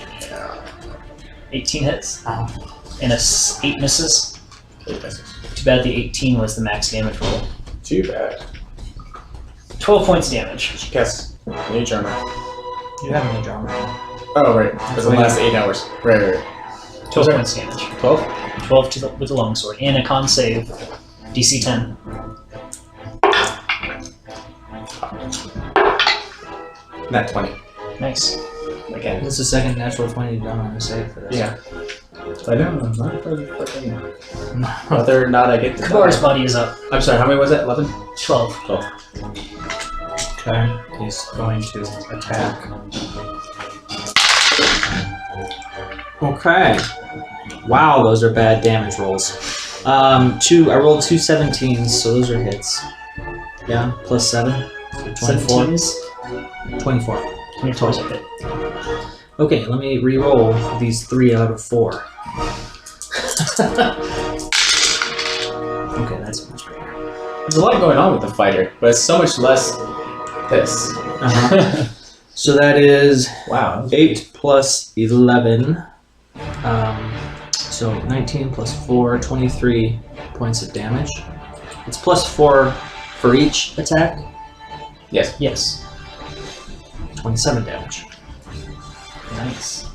18 hits? Uh-huh. And 8 misses? 8 misses. Too bad the 18 was the max damage roll. Too bad. 12 points damage. Guess. Mage armor. You have mage armor. Oh, right. For the last 8 hours. Right. 12 points damage. 12? 12 with the longsword. And a con save. DC 10. Not 20. Nice. Again. This is the second natural 20 you've done on a save for this. Yeah. I know. Not for the fucking. Whether or not I get the. Kabar's body is up. I'm sorry, how many was that? 11? 12. 12. Okay. He's going to attack. Okay. Wow, those are bad damage rolls. I rolled 2 17s, so those are hits. Yeah, plus 7. So 24. 17s? 24. 24 is a hit. Okay, let me re-roll these 3 out of 4. Okay, that's much better. There's a lot going on with the fighter, but it's so much less this. Uh-huh. So that is Wow. 8 plus 11. So 19 plus 4, 23 points of damage. It's plus 4 for each attack. Yes. Yes. 27 damage. Nice.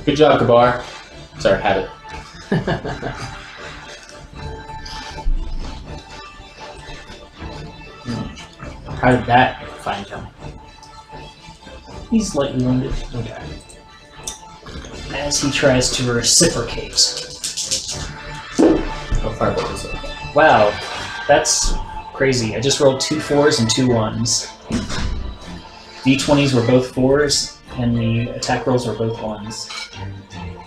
Good job, Kabar. Sorry, had it. How did that find him? He's lightly wounded. Okay. As he tries to reciprocate. Oh, fireball is up. Wow, that's crazy. I just rolled 2 4s and 2 1s. D20s were both 4s, and the attack rolls were both 1s.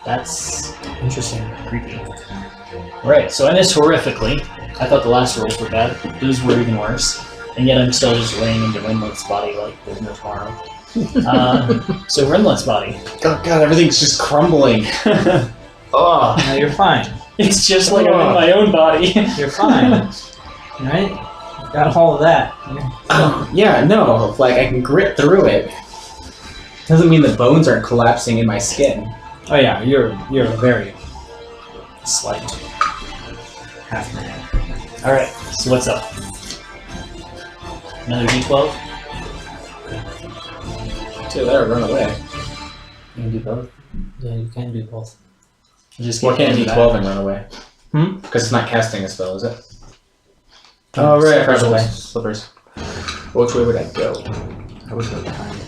That's Interesting. creepy. Right, so I missed horrifically. I thought the last rolls were bad. Those were even worse. And yet I'm still just laying into Rinlet's body like there's no tomorrow. So Rinlet's body. Oh god, everything's just crumbling. Oh. No, you're fine. It's just like I'm in my own body. You're fine. Right? Got all of that. Oh, yeah, no, like I can grit through it. Doesn't mean the bones aren't collapsing in my skin. Oh yeah, you're very slight. Half man. Alright, so what's up? Another D12? Too there, run away. You can do both. Yeah, you can do both. Just Why get can't into D12 and run away? Hmm? Because it's not casting a spell, is it? Oh, right, I forgot away. slippers. Which way would I go? I would go behind.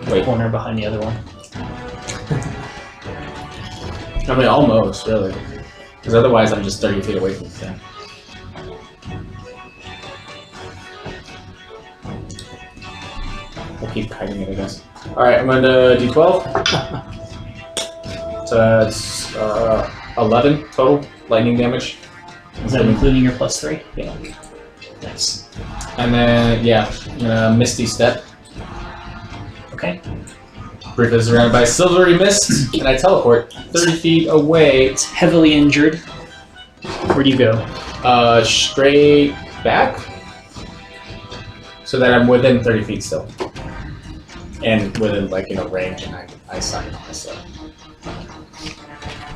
that Wait, corner behind the other one. I mean, almost, really. Because otherwise I'm just 30 feet away from the thing. We'll keep kiting it, I guess. Alright, I'm going to D12. So that's 11 total lightning damage. Is that including your +3? Yeah. Nice. And then, yeah, I'm gonna Misty Step. Okay. Briefly surrounded by silvery mist, and I teleport 30 feet away, It's heavily injured. Where do you go? straight back, so that I'm within 30 feet still. And within, like, range and eyesight on myself.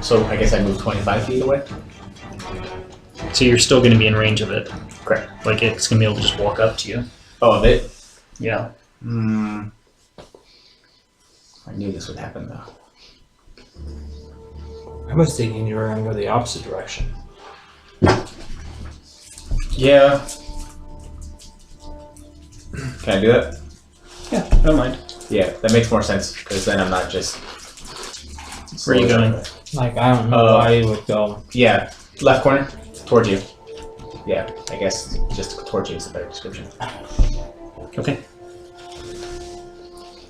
So I guess I move 25 feet away? So you're still going to be in range of it. Correct. Like it's going to be able to just walk up to you. Oh, of it? Yeah. I knew this would happen, though. I was thinking you were going to go the opposite direction. Yeah. Can I do that? Yeah, I don't mind. Yeah, that makes more sense because then I'm not just. Where are you going? Like, I don't know why you would go. Yeah, left corner, towards you. Yeah, I guess just towards you is a better description. Okay.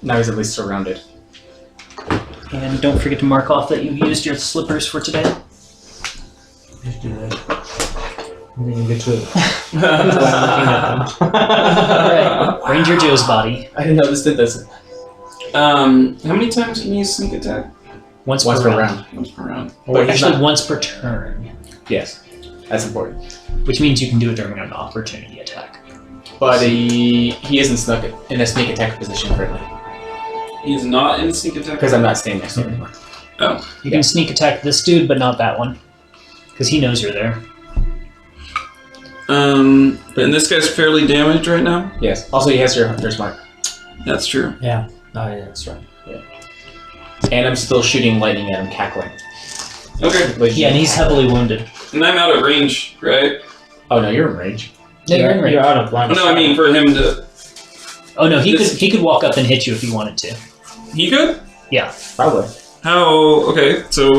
Now he's at least surrounded. And don't forget to mark off that you've used your slippers for today. Just do that. And then you get to it. Alright, Ranger Joe's body. I didn't know this did this. How many times can you use sneak attack? Once Once per per round. round. Once per round. Or But he's actually not- once per turn. Yes, that's important. Which means you can do it during an opportunity attack. But he isn't snuck in a sneak attack position currently He's not in sneak attack? because I'm not staying next to him anymore. You can sneak attack this dude, but not that one. Because he knows you're there. And this guy's fairly damaged right now? Yes. Also, he has your smart. That's true. Yeah. Oh, yeah, that's right. And I'm still shooting lightning at him, cackling. Okay. Like, Yeah, and he's heavily wounded. And I'm out of range, right? Oh no, you're in range. Yeah, you're in range. You're out of line Oh, of no, I sight. mean for him to... Oh no, he This- could walk up and hit you if he wanted to. He could? Probably. How... Okay, so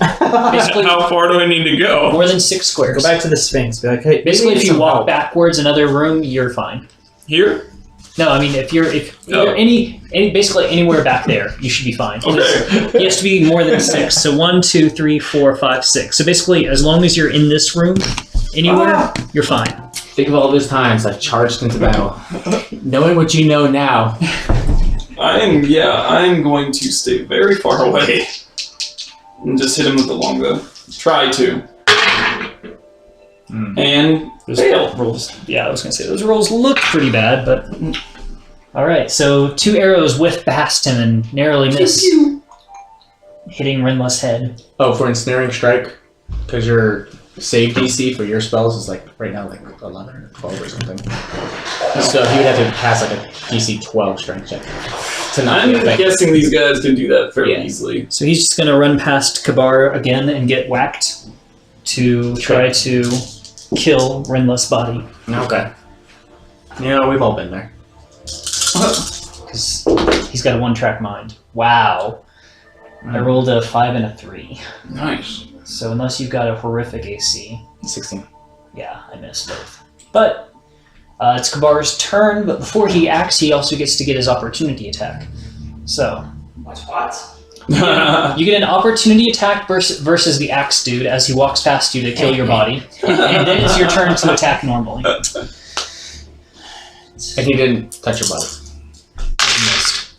Basically, how far do I need to go? more than 6 squares. Go back to the Sphinx. Be like, hey, Basically, maybe if you some walk help. backwards another room, you're fine. Here? No, I mean if you're Oh. any basically anywhere back there, you should be fine. Okay. He has to be more than 6. So 1, 2, 3, 4, 5, 6. So basically, as long as you're in this room, anywhere, you're fine. Think of all those times I've charged into battle. Knowing what you know now. I'm going to stay very far away. And just hit him with the longbow. Try to. And Those fail. rolls. Yeah, I was gonna say those rolls look pretty bad, but all right. So 2 arrows whiff past him and narrowly miss, hitting Renla's head. Oh, for ensnaring strike, because your save DC for your spells is like right now like 11 or 12 or something. So he would have to pass like a DC 12 strength check to not I'm be affected. guessing these guys can do that fairly Yeah. easily. So he's just gonna run past Kabar again and get whacked to try to kill Renla's body Okay. Yeah, we've all been there. because he's got a 1-track mind. Wow. I rolled a 5 and a 3. Nice. So unless you've got a horrific AC, 16. yeah, I missed both. But it's Kabar's turn, but before he acts, he also gets to get his opportunity attack. So you get an opportunity attack versus the axe dude as he walks past you to kill your body, and then it's your turn to attack normally. And he didn't touch your body. You missed.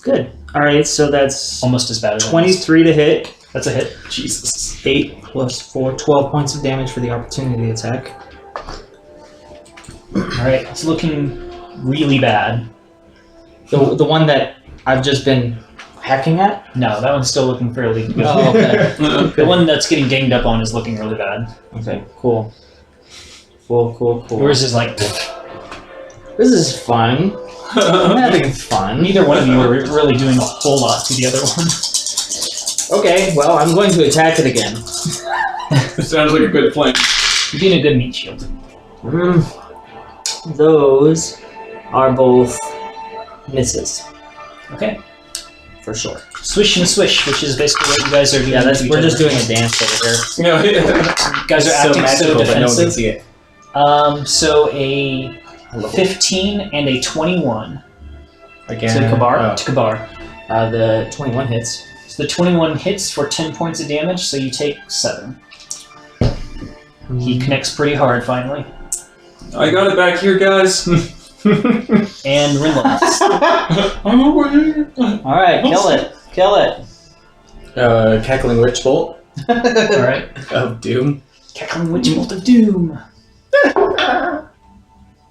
Good. All right, so that's Almost as bad as 23 to hit. That's a hit. Jesus. 8 plus 4, 12 points of damage for the opportunity attack. All right, it's looking really bad. The one that I've just been hacking at? No, that one's still looking fairly good. Oh, okay. The one that's getting ganged up on is looking really bad. Okay, cool. Cool. Yours is like This is fun. I'm having fun. neither one of you are really doing a whole lot to the other one. Okay, well, I'm going to attack it again. It sounds like a good plan. You're being a good meat shield. Those are both misses. Okay. For sure. Swish and swish, which is basically what you guys are doing. Yeah, to each we're other. just doing a dance over here. Yeah, yeah. You guys are acting so but no one can defensive. see it. So a 15 and a 21 Again. to Kabar. Oh. To Kabar. The 21 hits. So the 21 hits for 10 points of damage, so you take 7. He connects pretty hard finally. I got it back here, guys. And Rinla. I'm aware. All right, kill it. Kill it. Cackling Witch Bolt Alright. of Doom. Cackling Witch Bolt of Doom.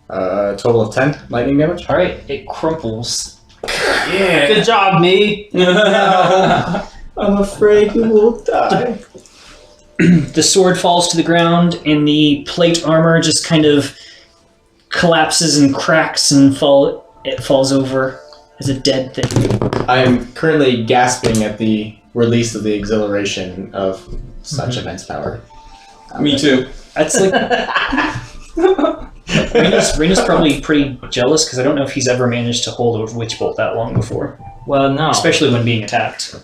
Total of 10 lightning damage. Alright, it crumples. Yeah. Good job, me. I'm afraid you will die. The sword falls to the ground, and the plate armor just kind of collapses and cracks, and it falls over as a dead thing. I am currently gasping at the release of the exhilaration of such immense power. Me too. That's like Rena's probably pretty jealous because I don't know if he's ever managed to hold a witch bolt that long before, Well, no. especially when being attacked.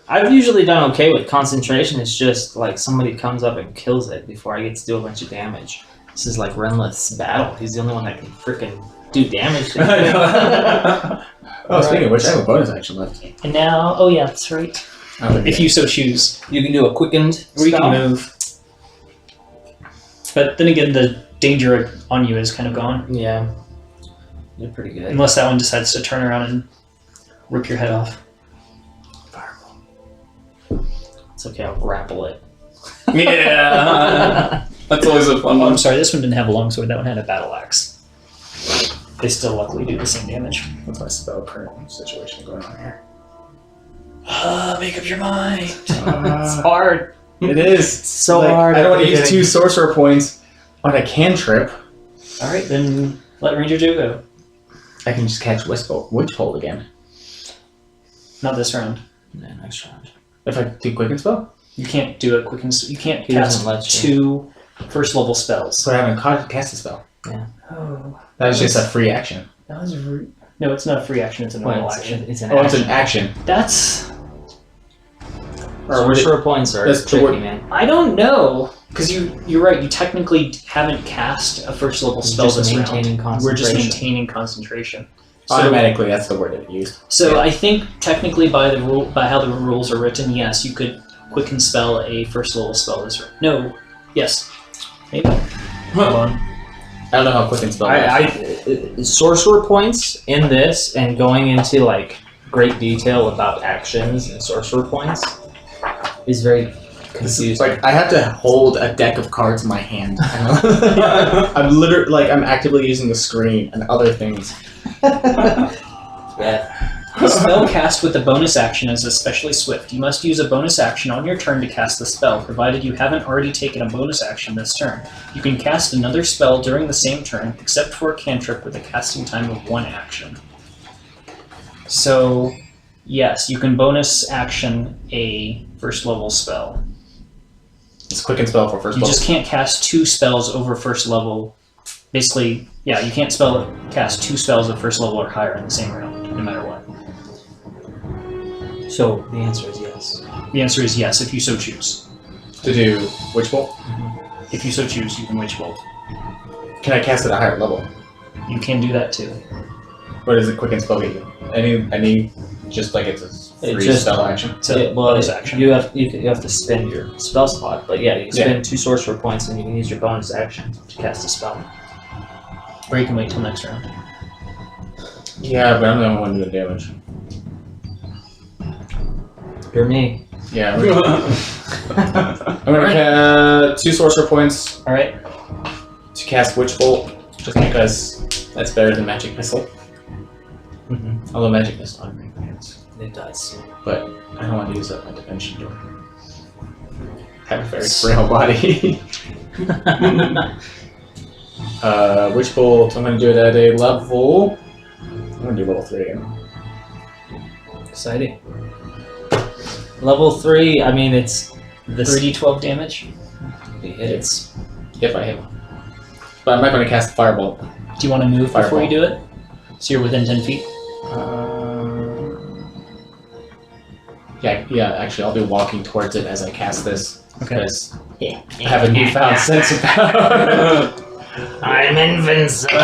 I've usually done okay with concentration. It's just like somebody comes up and kills it before I get to do a bunch of damage. This is like Renlith's battle. He's the only one that can freaking do damage to me. Oh, speaking of which, I have a bonus action left. And now, oh yeah, that's right. If you so choose, You can do a quickened or you spell. can move. But then again, the danger on you is kind of gone, Yeah. You're pretty good. unless that one decides to turn around and rip your head off. It's okay, I'll grapple it. Yeah. That's always a fun Oh, one. I'm sorry, this one didn't have a longsword. That one had a battle axe. They still luckily do the same damage. What's my spell current situation going on here? Make up your mind. It's hard. It is So like, hard I don't at want the to use beginning. 2 sorcerer points on a cantrip. All right, then let Ranger do go. I can just catch Witch Bolt again. Not this round. Yeah, next round. If I do Quicken Spell? You can't do a quick. You can't He cast doesn't let you. 2 first level spells. So I haven't cast a spell. Oh, That was just a free action. that was rude. No, it's not a free action. It's a normal Well, action. it's an Oh, it's action. an action. That's Or would it- Sorcerer points are that's the tricky, word- man. I don't know because you're right. You technically haven't cast a first level spell Just this round. maintaining We're just concentration. maintaining concentration. So, Automatically, that's the word that it used. so I think technically by how the rules are written, yes, you could quicken spell a first level spell this round. No, yes, maybe. Hold on. I don't know how Quicken Spell works. Sorcerer points in this and going into like great detail about actions and sorcerer points is very confusing. It's like I have to hold a deck of cards in my hand. I'm literally like I'm actively using the screen and other things. Yeah. The spell cast with the bonus action is especially swift. You must use a bonus action on your turn to cast the spell, provided you haven't already taken a bonus action this turn. You can cast another spell during the same turn, except for a cantrip with a casting time of 1 action. So, yes, you can bonus action a first level spell. It's Quicken Spell for first You level. just can't cast 2 spells over first level. Basically, yeah, you can't cast 2 spells of first level or higher in the same round, no matter what. So the answer is yes. The answer is yes, if you so choose. To do Witch Bolt? If you so choose, you can Witch Bolt. Can I cast it at a higher level? You can do that too. What does it Quicken Spell get you? Any just like it's a free just- spell action? So, Well, bonus action. you have to spend your spell slot, but yeah, you can spend 2 sorcerer points and you can use your bonus action to cast a spell. Or you can wait till next round. Yeah, but I'm the only one doing damage. You're me. Yeah. I'm gonna cast 2 sorcerer points Alright? to cast Witch Bolt, just because that's better than Magic Missile. Mm-hmm. Although Magic Missile I think hits. It does. But I don't want to use up my Dimension Door. I have a very frail body. Witch Bolt, I'm gonna do it at a level. I'm gonna do level 3 again. Exciting. Level 3, I mean, it's this. 3d12 damage. It's If I hit. But I'm not gonna cast Firebolt. Do you want to move before Fireball. you do it? So you're within 10 feet? Yeah, actually, I'll be walking towards it as I cast this. Okay. Because I have a newfound sense of power. I'm invincible.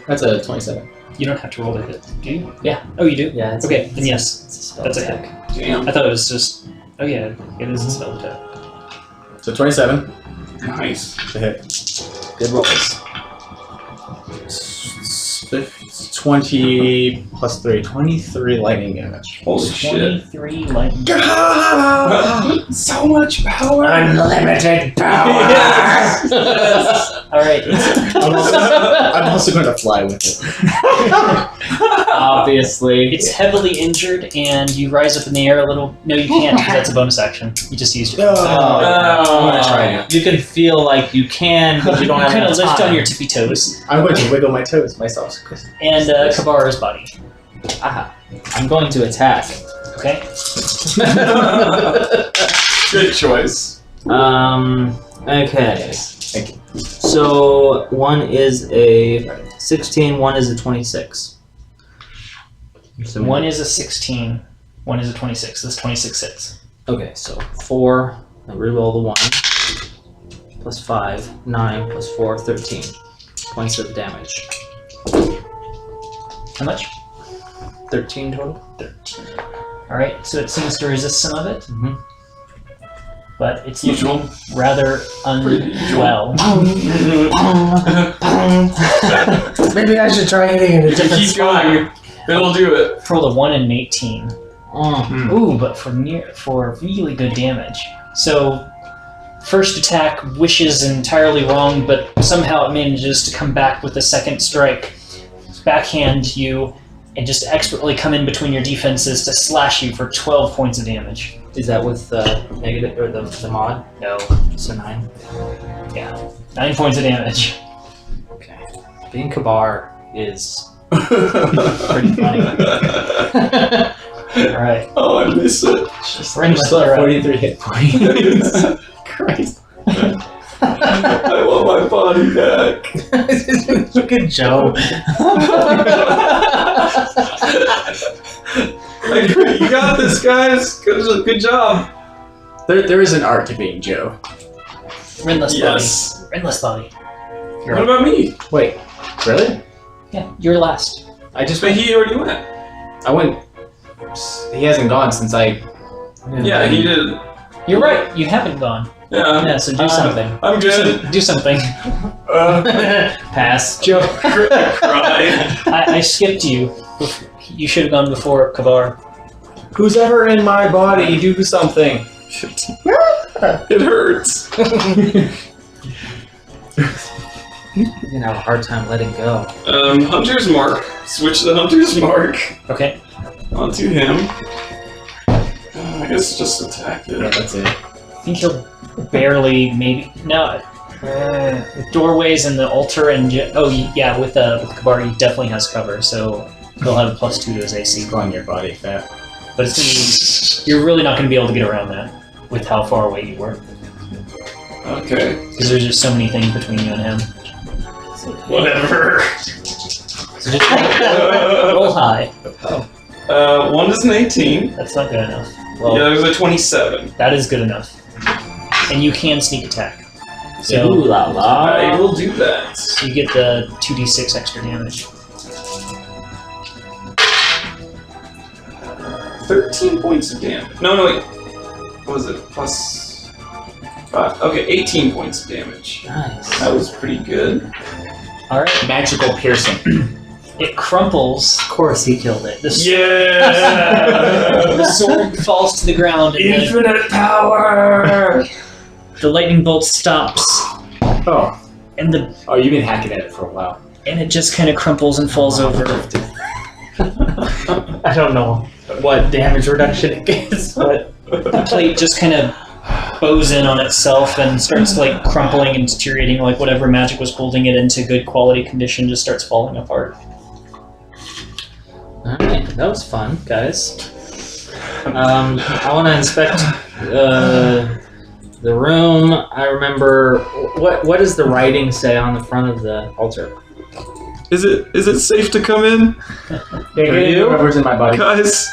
That's a 27. You don't have to roll to hit, do you? Yeah. Oh, you do? Yeah. It's Okay, then yes. It's a spell That's a attack. hit. Damn. I thought it was just... Oh yeah, it is a spell attack. So 27 Nice. to hit. Good rolls. 20 plus 3. 23 lightning damage. Holy shit. 23 lightning. So much power! Unlimited power. Alright, I'm also going to fly with it. Obviously. it's heavily injured and you rise up in the air a little. No, you can't because that's a bonus action. You just used it. I'm gonna try it. You can feel like you can, but you don't You have kind of enough lift time. on your tippy toes. I'm going to wiggle my toes myself. And Kabara's body. I'm going to attack. Okay. Good choice. Okay. Thank you. So one is a 16, one is a 26. So One is a 16, one is a 26. This 26 hits. Okay, so 4, I reroll the 1, plus 5, 9, plus 4, 13 points of damage. How much? 13 total? 13. Alright, so it seems to resist some of it, Mm-hmm. but it's Usual. looking rather unwell. Maybe I should try hitting it. If you keep going, it'll do it. Rolled a 1 and an 18. Mm. Ooh, but for really good damage. So, first attack wishes entirely wrong, but somehow it manages to come back with a second strike, backhand you, and just expertly come in between your defenses to slash you for 12 points of damage. Is that with the negative, or the mod? No. So 9? Yeah. 9 points of damage. Okay. Being Kabar is Pretty funny. Alright. Oh, I miss it. Ring Still Slayer at up. 43 hit points. Christ. I want my body back. Good joke. You got this, guys. Good job. There is an art to being Joe. Rinless Yes. body. Rinless body. What about me? Wait, really? Yeah, you're last. I just But went. he already went. I went. He hasn't gone since I. Yeah, he did. You're right, you haven't gone. Yeah. Yeah, so do something. I'm good. Do something. Pass. Joe. Cry. I skipped you. You should have gone before Kabar. Who's ever in my body? Do something. It hurts. You're gonna have a hard time letting go. Hunter's Mark. Switch the Hunter's Mark Okay. onto him. I guess just attack Yeah, it. that's it. I think he'll barely, maybe. No. With doorways and the altar and. Yeah, with Kabar, he definitely has cover, so he'll have a +2 to his AC. He's going your body fat. But it's gonna be. You're really not going to be able to get around that with how far away you were. Okay. Because there's just so many things between you and him. Whatever. So just roll high. One is an 18. That's not good enough. Well, Yeah, it was a 27. that is good enough. And you can sneak attack. Ooh So la la. I will do that. you get the 2d6 extra damage. 13 points of damage. No, wait. What was it? Plus 5. Okay, 18 points of damage. Nice. That was pretty good. Alright. Magical piercing. It crumples. Of course he killed it. The Yeah! sword falls to the ground and Infinite power! the lightning bolt stops. Oh. And You've been hacking at it for a while. it just kind of crumples and falls over. I don't know what damage reduction it gets, but The plate just kind of bows in on itself and starts like crumpling and deteriorating, like whatever magic was holding it into good quality condition just starts falling apart. alright, that was fun, guys. I want to inspect the room. I remember what does the writing say on the front of the altar? Is it safe to come in? Yeah, whoever's in my body. Guys?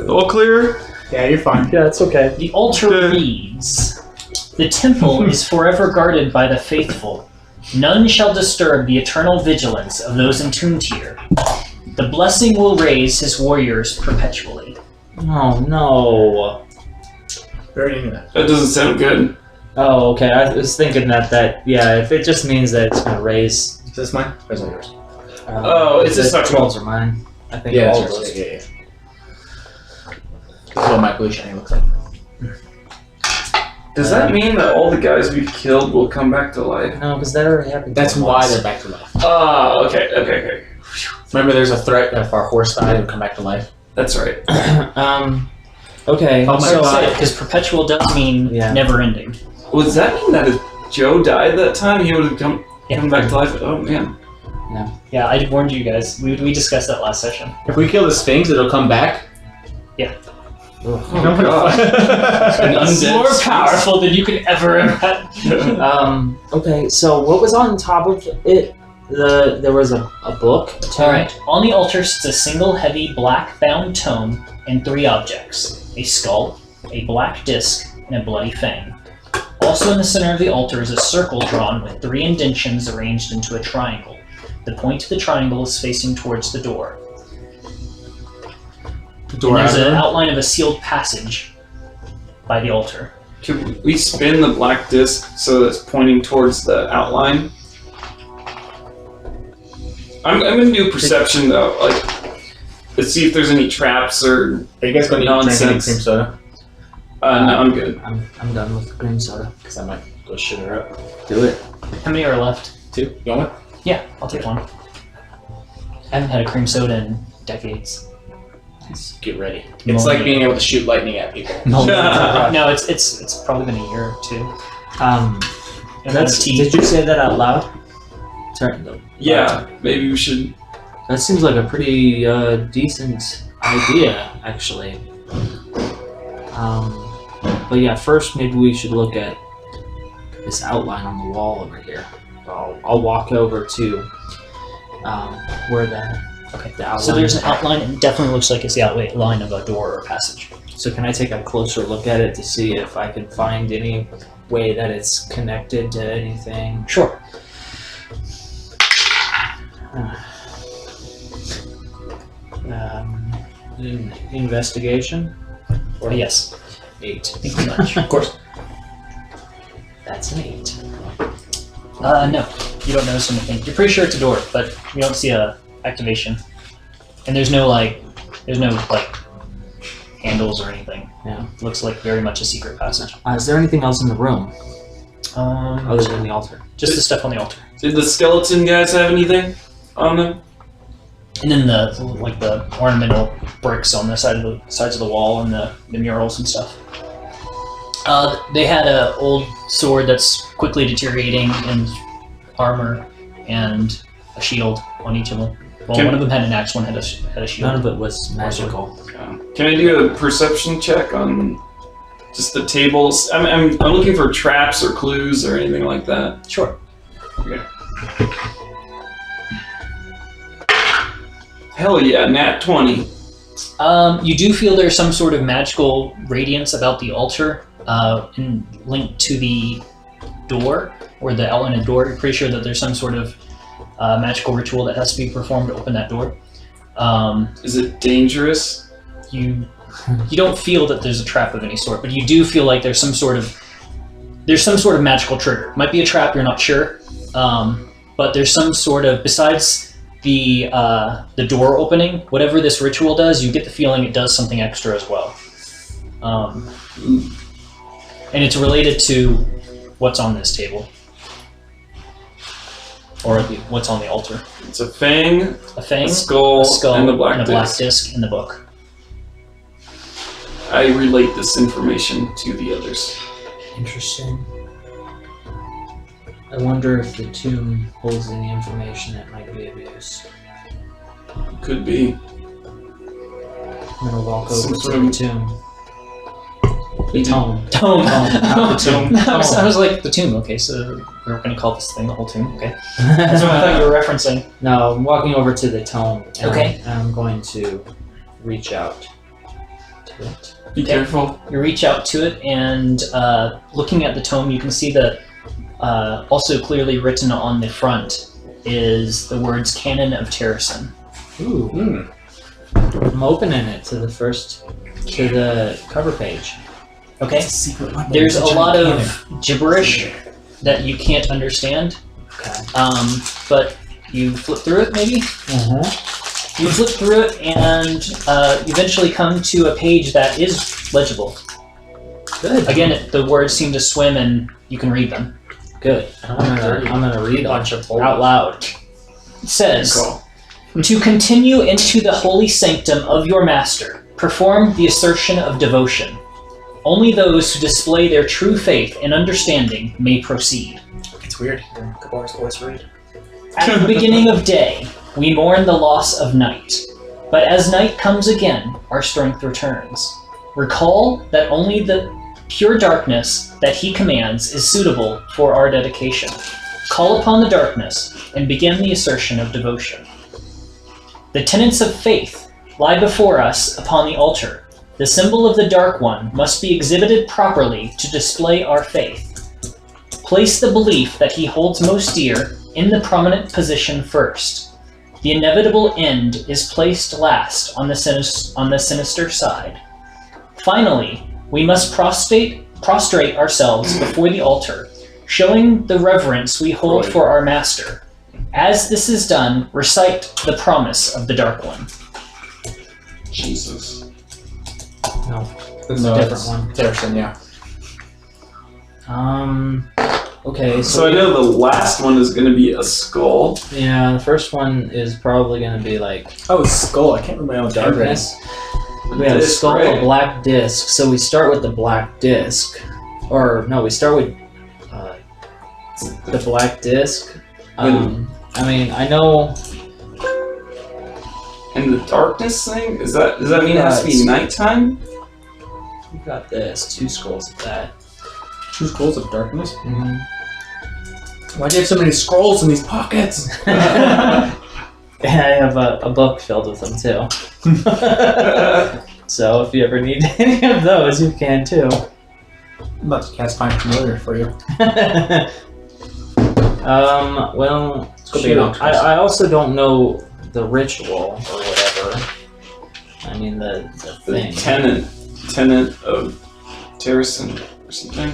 All clear? Yeah, you're fine. Yeah, it's okay. The altar Okay. reads, "The temple is forever guarded by the faithful. None shall disturb the eternal vigilance of those entombed here. The blessing will raise his warriors perpetually." Oh no. Very into that. That doesn't sound good. Oh, okay. I was thinking that if it just means that it's gonna raise. Is this mine? Or is that yours? Oh, it's just the not 12s are mine. I think Yeah, all that's of yours. those. Yeah. This is what my blue shiny looks like. Does that mean that all the guys we've killed will come back to life? No, because that already happened. That's why once. they're back to life. Oh, okay. Remember, there's a threat that if our horse died, it would come back to life. That's right. Okay. Oh my so God. Because perpetual does mean Yeah. never ending. Well, does that mean that if Joe died that time, he would have come Yeah. back to life? Oh, man. Yeah, I warned you guys. We discussed that last session. If we kill the Sphinx, it'll come back. Oh, God. An It's undead more Sphinx. powerful than you could ever imagine. Okay, so what was on top of it? There was a book. Alright, on the altar sits a single heavy black bound tome and 3 objects. A skull, a black disc, and a bloody fang. Also in the center of the altar is a circle drawn with 3 indentions arranged into a triangle. The point of the triangle is facing towards the door. The And there's an outline of a sealed passage by the altar. Could we spin the black disc so that it's pointing towards the outline? I'm gonna do perception though, like, let's see if there's any traps or Are you guys going to drink any nonsense. cream soda? No, I'm good. I'm done with the cream soda. Because I might go sugar up. Do it. How many are left? 2. You want one? Yeah, I'll take one. I haven't had a cream soda in decades. Get ready. It's like being able to shoot lightning at people. No, it's probably been a year or 2. Did you say that out loud? Yeah, maybe we should. That seems like a pretty decent idea, actually. But yeah, first maybe we should look at this outline on the wall over here. I'll walk over to where the outline. So there's an outline, and it definitely looks like it's the outline of a door or a passage. So can I take a closer look at it to see if I can find any way that it's connected to anything? Sure. Investigation? Or yes. 8. Thank you much. Of course. That's an 8. No, you don't notice anything. You're pretty sure it's a door, but you don't see a activation. And there's no handles or anything. Yeah. It looks like very much a secret passage. Is there anything else in the room other than the altar? Just the stuff on the altar. Did the skeleton guys have anything on them? And then the ornamental bricks on the sides of the wall and the murals and stuff. They had an old sword that's quickly deteriorating, and armor, and a shield on each of them. Well, one of them had an axe, one had a shield. None of it was magical. Can I do a perception check on just the tables? I'm looking for traps or clues or anything like that. Sure. Okay. Hell yeah, nat 20. You do feel there's some sort of magical radiance about the altar, linked to the door, or the outline of the door. You're pretty sure that there's some sort of magical ritual that has to be performed to open that door. Is it dangerous? You don't feel that there's a trap of any sort, but you do feel like there's some sort of magical trigger. Might be a trap, you're not sure, but there's some sort of, besides the door opening, whatever this ritual does, you get the feeling it does something extra as well. And it's related to what's on this table. Or what's on the altar. It's a fang, A fang, a skull, and the black and a black disc. disc in the book. I relate this information to the others. Interesting. I wonder if the tomb holds any information that might be of use. Could be. I'm gonna walk over Some to sort the of- tomb. The tome. Tome. not the tomb. I was like, the tomb, okay, so we're going to call this thing the whole tomb, okay. That's what I thought you were referencing. No, I'm walking over to the tome. And Okay. I'm going to reach out to it. Be careful. You reach out to it, and looking at the tome, you can see that also clearly written on the front is the words Canon of Terracin. Ooh. I'm opening it to the cover page. Okay? Secret weapon. There's It's a lot giant of gibberish that you can't understand, Okay. but you flip through it, maybe? Uh-huh. You flip through it, and you eventually come to a page that is legible. Good. Again, the words seem to swim, and you can read them. Good. I'm gonna read them out loud. It says, Cool. to continue into the holy sanctum of your master, perform the assertion of devotion. Only those who display their true faith and understanding may proceed. It's weird hearing Kabar's voice read. At the beginning of day, we mourn the loss of night. But as night comes again, our strength returns. Recall that only the pure darkness that he commands is suitable for our dedication. Call upon the darkness and begin the assertion of devotion. The tenets of faith lie before us upon the altar. The symbol of the Dark One must be exhibited properly to display our faith. Place the belief that he holds most dear in the prominent position first. The inevitable end is placed last on the sinister side. Finally, we must prostrate ourselves before the altar, showing the reverence we hold for our master. As this is done, recite the promise of the Dark One. Jesus. No, that's a different it's one. Terrorson, yeah. Okay, So I know the last one is going to be a skull. yeah, the first one is probably gonna be like Oh, skull. I can't remember my own darkness. We have a Disc, skull, right? a black disc. So we start with the black disc, or no, we start with the black disc. I mean, I know. And the darkness thing? Does that mean it has to be nighttime? We got this 2 scrolls of that. 2 scrolls of darkness? Mm-hmm. Why do you have so many scrolls in these pockets? And I have a book filled with them too. So if you ever need any of those, you can too. I'm about to cast Find Familiar for you. Well, go shoot, big on Chris. I also don't know the ritual or whatever. I mean the The thing. tenet of Terrorson or something?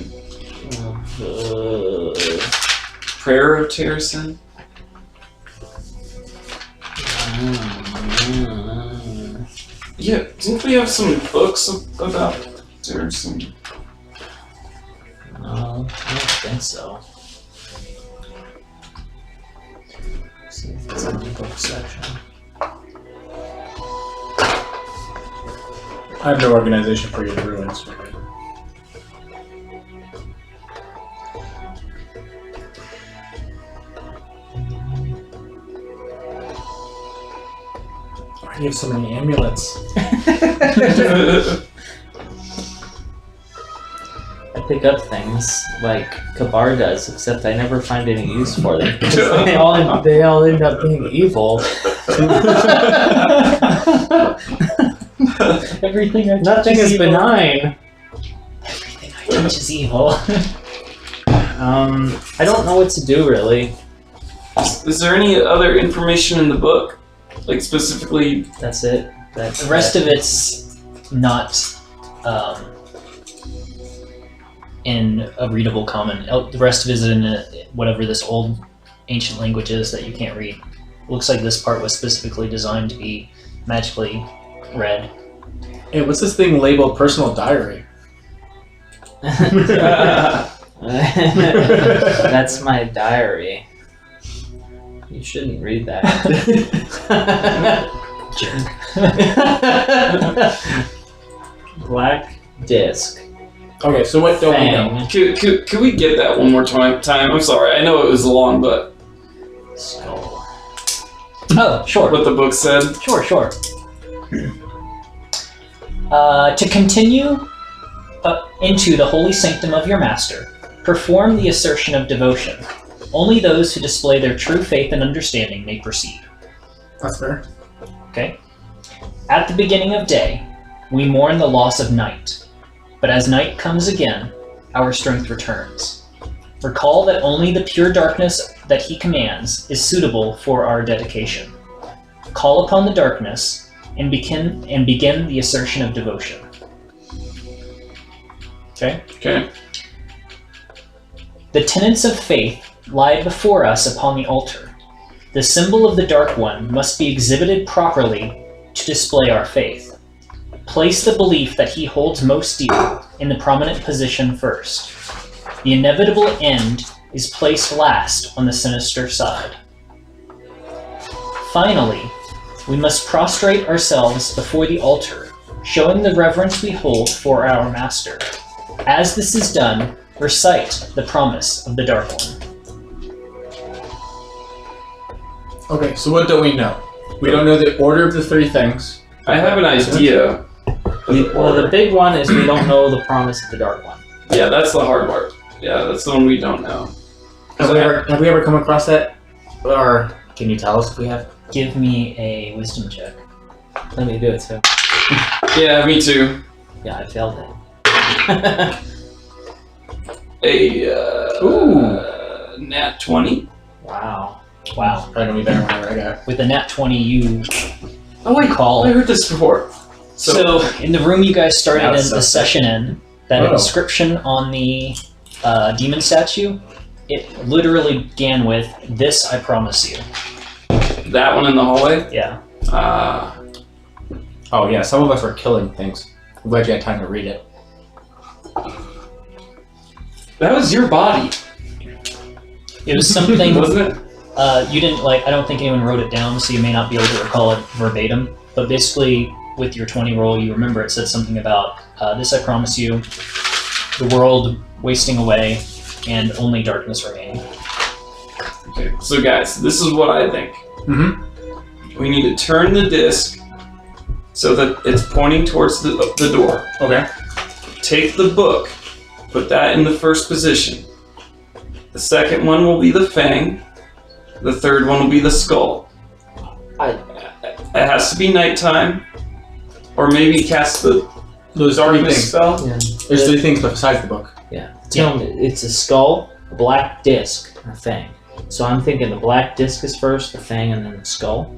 Prayer of Terrorson? Yeah, didn't we have some books about Terrorson? No, I don't think so. Let's see if it's in the book section. I have no organization for your ruins. Why do you have so many amulets? I pick up things like Kabar does, except I never find any use for them. they all end up being evil. Everything I touch Nothing is evil. benign. Everything I touch is evil. I don't know what to do really. Is there any other information in the book? Like specifically, That's it. The rest of it's not in a readable common. The rest of it is in whatever this old ancient language is that you can't read. Looks like this part was specifically designed to be magically read. Hey, what's this thing labeled personal diary? That's my diary. You shouldn't read that. Black disc. Okay, so what don't we know? Fang. could we get that one more time? I'm sorry, I know it was long, but Skull. Oh, sure. what the book said. Sure. To continue into the holy sanctum of your master, perform the assertion of devotion. Only those who display their true faith and understanding may proceed. That's fair. Okay? At the beginning of day, we mourn the loss of night. But as night comes again, our strength returns. Recall that only the pure darkness that he commands is suitable for our dedication. Call upon the darkness and begin the assertion of devotion. Okay? Okay. The tenets of faith lie before us upon the altar. The symbol of the Dark One must be exhibited properly to display our faith. Place the belief that he holds most dear in the prominent position first. The inevitable end is placed last on the sinister side. Finally, we must prostrate ourselves before the altar, showing the reverence we hold for our master. As this is done, recite the promise of the Dark One. Okay, so what do we know? We don't know the order of the three things. I have an idea. Well, the big one is we don't know the promise of the dark one. Yeah, that's the hard part. Yeah, that's the one we don't know. Have we ever come across that? Or can you tell us if we have? Give me a wisdom check. Let me do it too. Yeah, me too. Yeah, I failed it. Nat 20. Wow. Wow. Probably gonna be better whenever I got. With the nat 20, you Oh wait, call. I heard this before. So in the room you guys started Now in it's the suspect. session in, that Oh. inscription on the demon statue, it literally began with, "This I promise you." That one in the hallway? Yeah. Oh yeah, some of us were killing things. I'm glad you had time to read it. That was your body, It was something wasn't it? you didn't like. I don't think anyone wrote it down, so you may not be able to recall it verbatim. But basically, with your 20 roll, you remember it said something about this I promise you, the world wasting away, and only darkness remaining. Okay, so guys, this is what I think. Mm-hmm. We need to turn the disc so that it's pointing towards the door. Okay. Take the book, put that in the first position. The second one will be the fang. The third one will be the skull. It has to be nighttime, or maybe cast the Those three darkness things. spell. Yeah. There's three things besides the book. Tell me, it's a skull, a black disc, and a fang. So I'm thinking the black disc is first, the fang, and then the skull.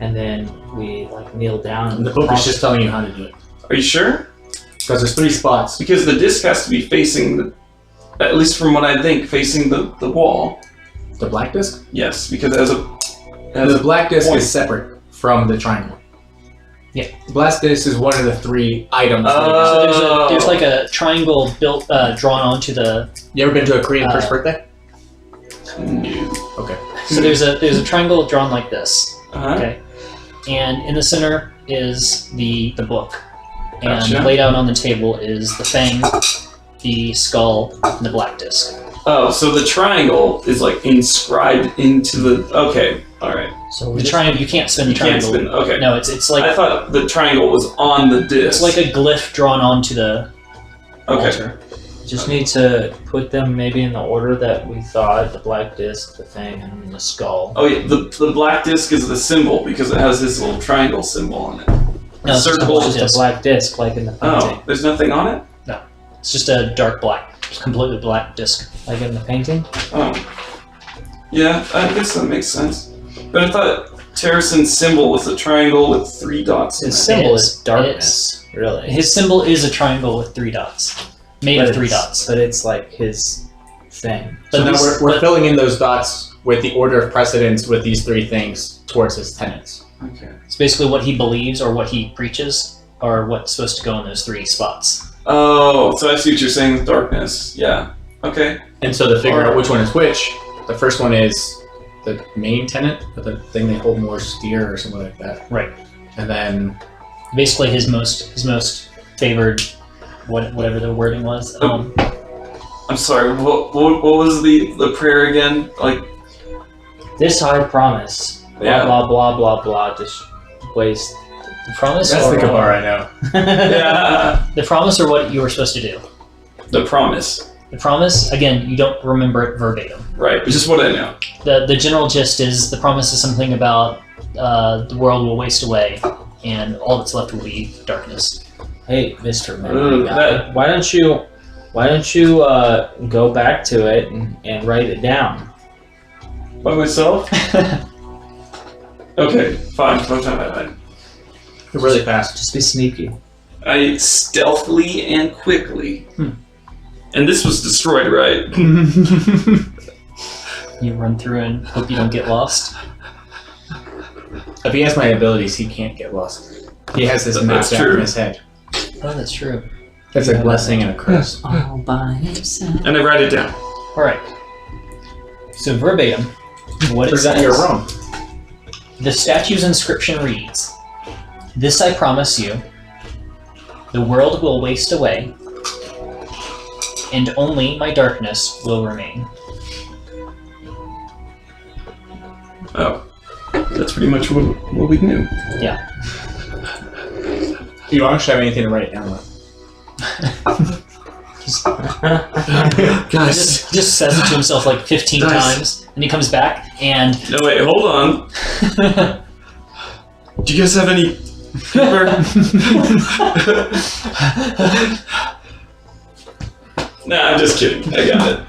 And then we like kneel down. And the book is just telling you how to do it. Are you sure? Because there's three spots. Because the disc has to be facing the, at least from what I think, facing the wall. The black disc? Yes, because as The a black disc point. is separate from the triangle. Yeah. The black disc is one of the three items. So there's like a triangle built drawn onto the. You ever been to a Korean first birthday? No. Okay. So there's a triangle drawn like this. Uh-huh. Okay. And in the center is the book. And Gotcha. laid out on the table is the fang, the skull, and the black disc. Oh, so the triangle is like inscribed into the. Okay, all right. So The triangle, you can't spin the You can't triangle. spin. Okay. No, it's I like thought the triangle was on the disc. it's like a glyph drawn onto the Okay. altar. just need to put them maybe in the order that we thought: the black disc, the fang, and the skull. Oh yeah, the black disc is the symbol because it has this little triangle symbol on it. No, it's just a Circle black Just a disc. black disc, like in the painting. Oh, there's nothing on it? It's just a dark black, completely black disc. Like in the painting. Oh. Yeah, I guess that makes sense. But I thought Terrason's symbol was a triangle with 3 dots in His it. symbol It is is. darkness, really. His symbol is a triangle with 3 dots, made But of 3 it's- dots. But it's like his thing. So But now these- we're but- filling in those dots with the order of precedence with these three things towards his tenets. Okay. It's basically what he believes or what he preaches, or what's supposed to go in those 3 spots. Oh, so I see what you're saying with darkness. Yeah. Okay. And so to figure out which one is which, the first one is the main tenet, the thing they hold more steer or something like that. Right. And then Basically, his most favored, whatever the wording was. I'm sorry, what was the prayer again? Like, This I promise. Blah Yeah. blah blah blah blah. Just waste. The promise. that's or the Kabbalah I know. yeah. The promise, or what you were supposed to do. The promise. The promise. Again, you don't remember it verbatim. Right, but just what I know. The general gist is the promise is something about the world will waste away, and all that's left will be darkness. Hey, Mr. Memory Guy, that- why don't you go back to it and write it down? By myself? Okay, fine. Really fast. Just be sneaky. I stealthily and quickly. And this was destroyed, right? You run through and hope you don't get lost. If he has my abilities, he can't get lost. He has this map That's down true. in his head. Oh, that's true. That's a blessing and a curse. All by himself. And I write it down. All right. So verbatim, what it Present says. your Rome. The statue's inscription reads, "This I promise you, the world will waste away, and only my darkness will remain." Oh. That's pretty much what we knew. You actually have anything to write it down with? Guys. Just says it to himself like 15 times, and he comes back and. No, wait, hold on. Do you guys have any paper? Nah, I'm just kidding. I got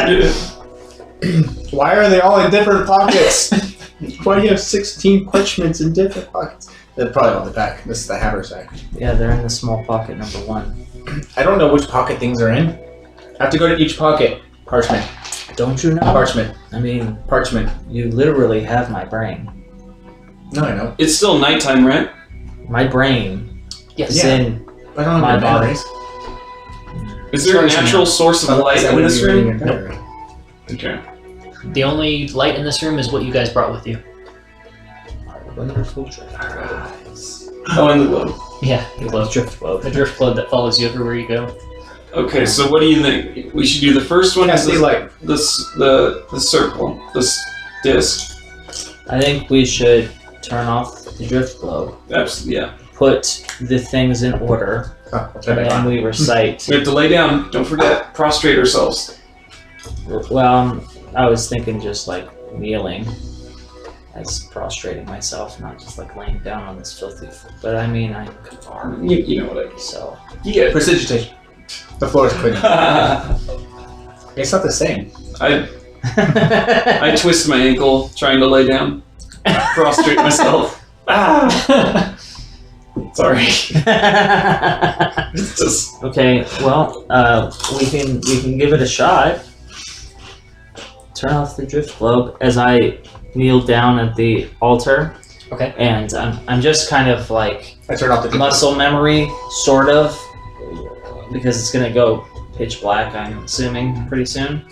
it. Why are they all in different pockets? Why do you have 16 parchments in different pockets? They're probably on the back. This is the haversack. Yeah, they're in the small pocket number 1. I don't know which pocket things are in. I have to go to each pocket. Parchment. Don't you know? Parchment. I mean, Parchment. you literally have my brain. No, I know. It's still nighttime, right? My brain is Yeah. in I don't my have body. memories. Is there a natural source of light in this room? Nope. Okay. The only light in this room is what you guys brought with you. Wonderful drift. Oh, and the globe. Yeah, the globe. Drift globe. The drift globe that follows you everywhere you go. Okay, so what do you think? We should do the first one. Yeah, Is see, like, the circle, this disc. I think we should turn off the drift globe. Absolutely, yeah. Put the things in order, oh, I'll turn and it then on. we recite. We have to lay down. Don't forget, prostrate ourselves. Well, I was thinking just like kneeling, as prostrating myself, not just like laying down on this filthy. But I mean, I'm Kavar, You know what I mean. so. Yeah. Precipitation. The floor is clean. I It's not the same. I twist my ankle trying to lay down. Prostrate myself. Ah! Sorry. It's just Okay, well, we can give it a shot. Turn off the drift globe as I kneel down at the altar. Okay. And I'm just kind of like I turned off the muscle memory, sort of, because it's gonna go pitch black. I'm assuming pretty soon.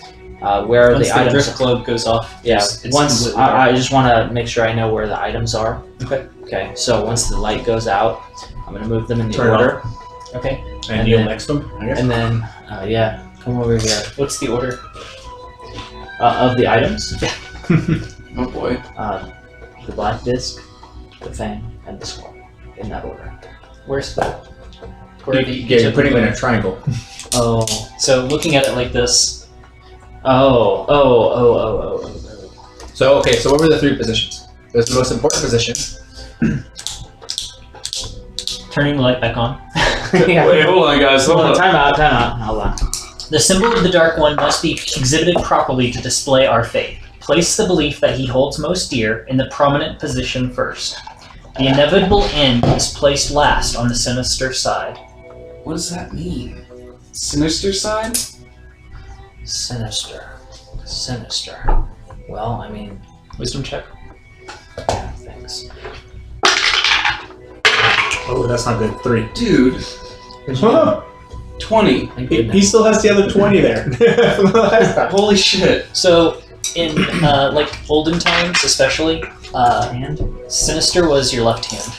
Where are Once the the items? drift globe goes off. Yeah. it's Once completely dark. I just want to make sure I know where the items are. Okay. Okay. So once the light goes out, I'm gonna move them in the Turn it order, Okay. And and kneel then- next to him, I guess. and then yeah, come over here. What's the order? Of the items, oh boy. the black disc, the fang, and the skull, in that order. Where's the? Where are the? Yeah, you put him in a triangle. Oh. So looking at it like this. Oh. So, okay, so what were the 3 positions? There's the most important position. Turning the light back on. Yeah. Wait, hold on, guys. Hold on. Time out. Hold on. The symbol of the Dark One must be exhibited properly to display our faith. Place the belief that he holds most dear in the prominent position first. The inevitable end is placed last on the sinister side. What does that mean? Sinister side? Sinister. Well, I mean, Wisdom check. yeah, thanks. Oh, that's not good. 3. Dude, 20. Thank He goodness. still has the other 20 there from the last time. Holy shit. So, in like olden times, especially, Hand? sinister was your left hand.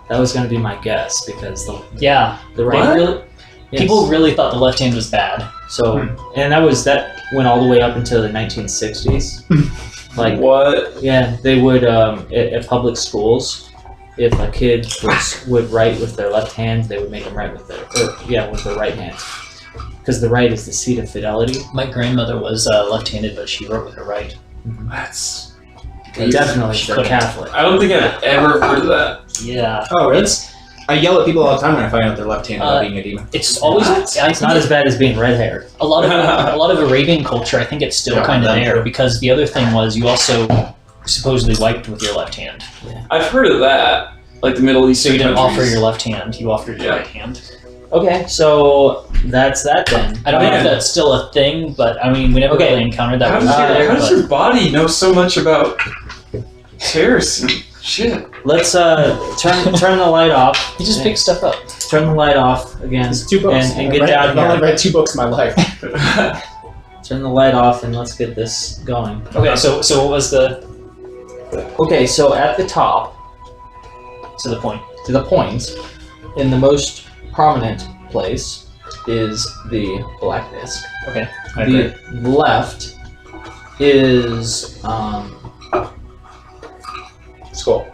That was gonna be my guess because Yeah, the right What? really. Yes. people really thought the left hand was bad. So, and that went all the way up until the 1960s. Like, What? yeah, they would at public schools, if a kid would write with their left hand, they would make them write with their right hand, because the right is the seat of fidelity. My grandmother was left-handed, but she wrote with her right. That's. Definitely, She they're couldn't. Catholic. I don't think I've ever heard of that. Yeah. Oh, really? It's I yell at people all the time when I find out they're left-handed Uh, about being a demon. it's always. I It's think not as bad as being red-haired. a lot of Arabian culture. I think it's still Yeah, kind of that there too. because the other thing was you also supposedly wiped with your left hand. I've heard of that. Like the Middle So Eastern you didn't countries. offer your left hand; you offered your Yeah. right hand. Okay, so that's that then. I don't know if that's still a thing, but I mean, we never Okay. really encountered that. How when does, we were your, there, how does but- your body know so much about terrorists and shit? Let's turn the light off. You just pick stuff up. Turn the light off again, It's 2 books. and get I've down only here. read 2 books in my life. Turn the light off, and let's get this going. Okay, so what was the Okay, so at the top, to the point? to the point, in the most prominent place, is the black disc. Okay. I agree. The left is Skull.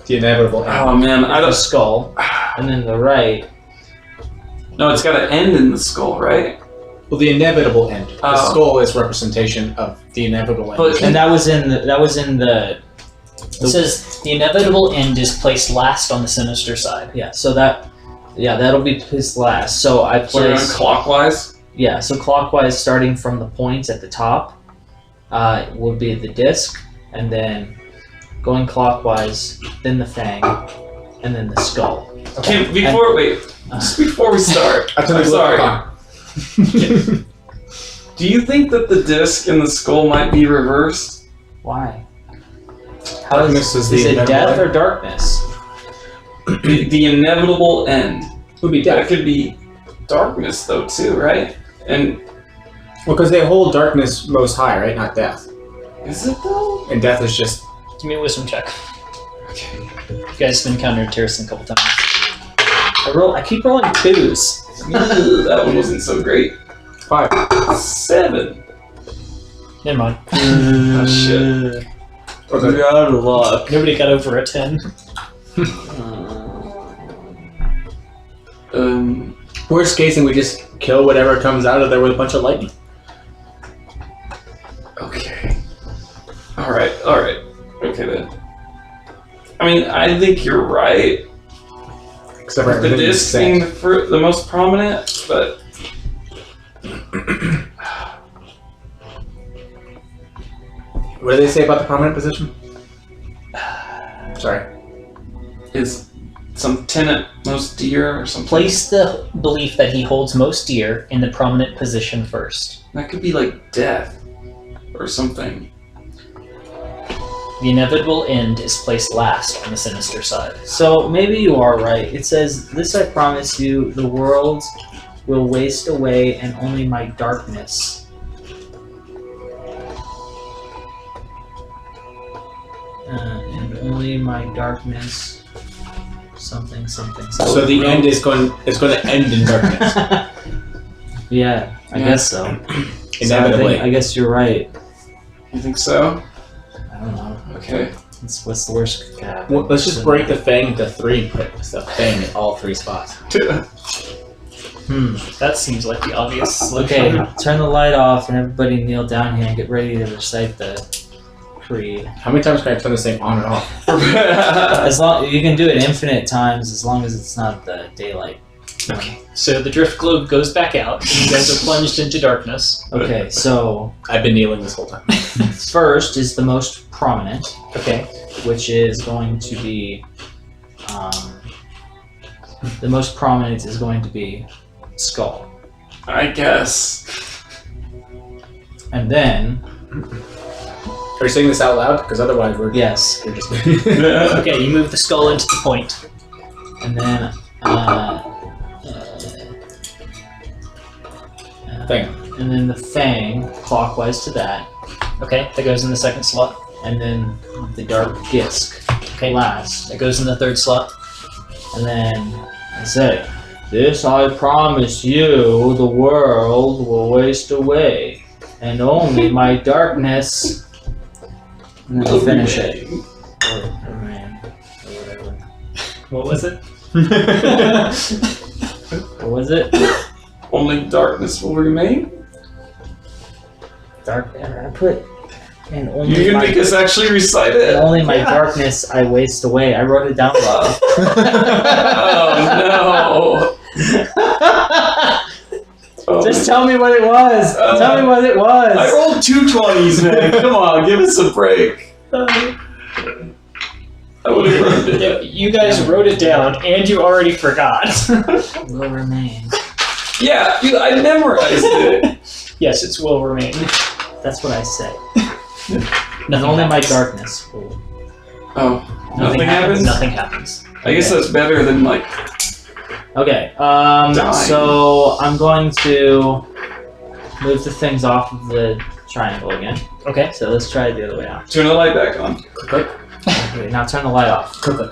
The inevitable end. Oh man, I the don't. skull, and then the right. No, it's got to end in the skull, right? Well, the inevitable end. The Oh. skull is representation of the inevitable end. But- And that was in the. It says the inevitable end is placed last on the sinister side. Yeah. So that'll be his last. So I So we're going place. clockwise. Yeah. So clockwise, starting from the point at the top, would be the disc, and then going clockwise, then the fang, and then the skull. Okay, just before we start, I turn I'm the sorry. on. Do you think that the disc and the skull might be reversed? Why? Darkness is the it inevitable death end. or darkness? The inevitable end. Would be That death. could be darkness, though, too, right? And Well, because they hold darkness most high, right? Not death. is it though? And death is just Give me a wisdom check. Okay. You guys have encountered Tirsten a couple times. I keep rolling 2s. That one wasn't so great. 5. 7. Never mind. Oh shit. Okay. You're out of luck. Nobody got over a 10. Worst case, and we just kill whatever comes out of there with a bunch of lightning. Okay. Alright. Okay then. I mean, I think you're right. Except for The everything you disc say. being the most prominent, but What do they say about the prominent position? Sorry. is some tenet most dear or something. Place the belief that he holds most dear in the prominent position first. That could be like death or something. The inevitable end is placed last on the sinister side. So maybe you are right. It says, "This I promise you: the world will waste away, and only my darkness." And only my darkness. Something. So the end is going to end in darkness. Yeah, I guess so. Inevitably. I guess you're right. You think so? I don't know. Okay. What's the worst that could happen? Well, let's just break the fang into 3 and put the fang in all 3 spots. That seems like the obvious solution. Okay, turn the light off and everybody kneel down here and get ready to recite the creed. How many times can I turn this thing on and off? As long you can do it infinite times, as long as it's not the daylight. Okay. So the drift globe goes back out, and you guys are plunged into darkness. Okay, so I've been kneeling this whole time. first is the most prominent, Okay. which is going to be the most prominent is going to be skull, I guess. and then Are you saying this out loud? Because otherwise we're yes, just. Okay, you move the skull into the point. and then Fang. and then the fang clockwise to that, Okay, that goes in the second slot. and then the dark disc Okay, last, that goes in the third slot. and then I say, "This I promise you: the world will waste away, and only my darkness." And then I'll finish it. Or remain, or whatever. What was it? What was it? Only darkness will remain? Dark. I put. And only You can my, make us actually recite and it? only my darkness I waste away. I wrote it down wrong. Oh no. Oh, Just tell me what it was. Tell me what it was. I rolled 2 20s, man. Come on, give us a break. I would have ruined it. Yeah, you guys wrote it down, and you already forgot. Will remain. Yeah, I memorized it. Yes, it's will remain. That's what I say. And Nothing only my happens. darkness will. Oh, nothing happens? Nothing happens. I guess that's better than like. Okay. Dying. So I'm going to move the things off of the triangle again. Okay. So let's try it the other way out. Turn the light back on. Okay, now turn the light off. Click.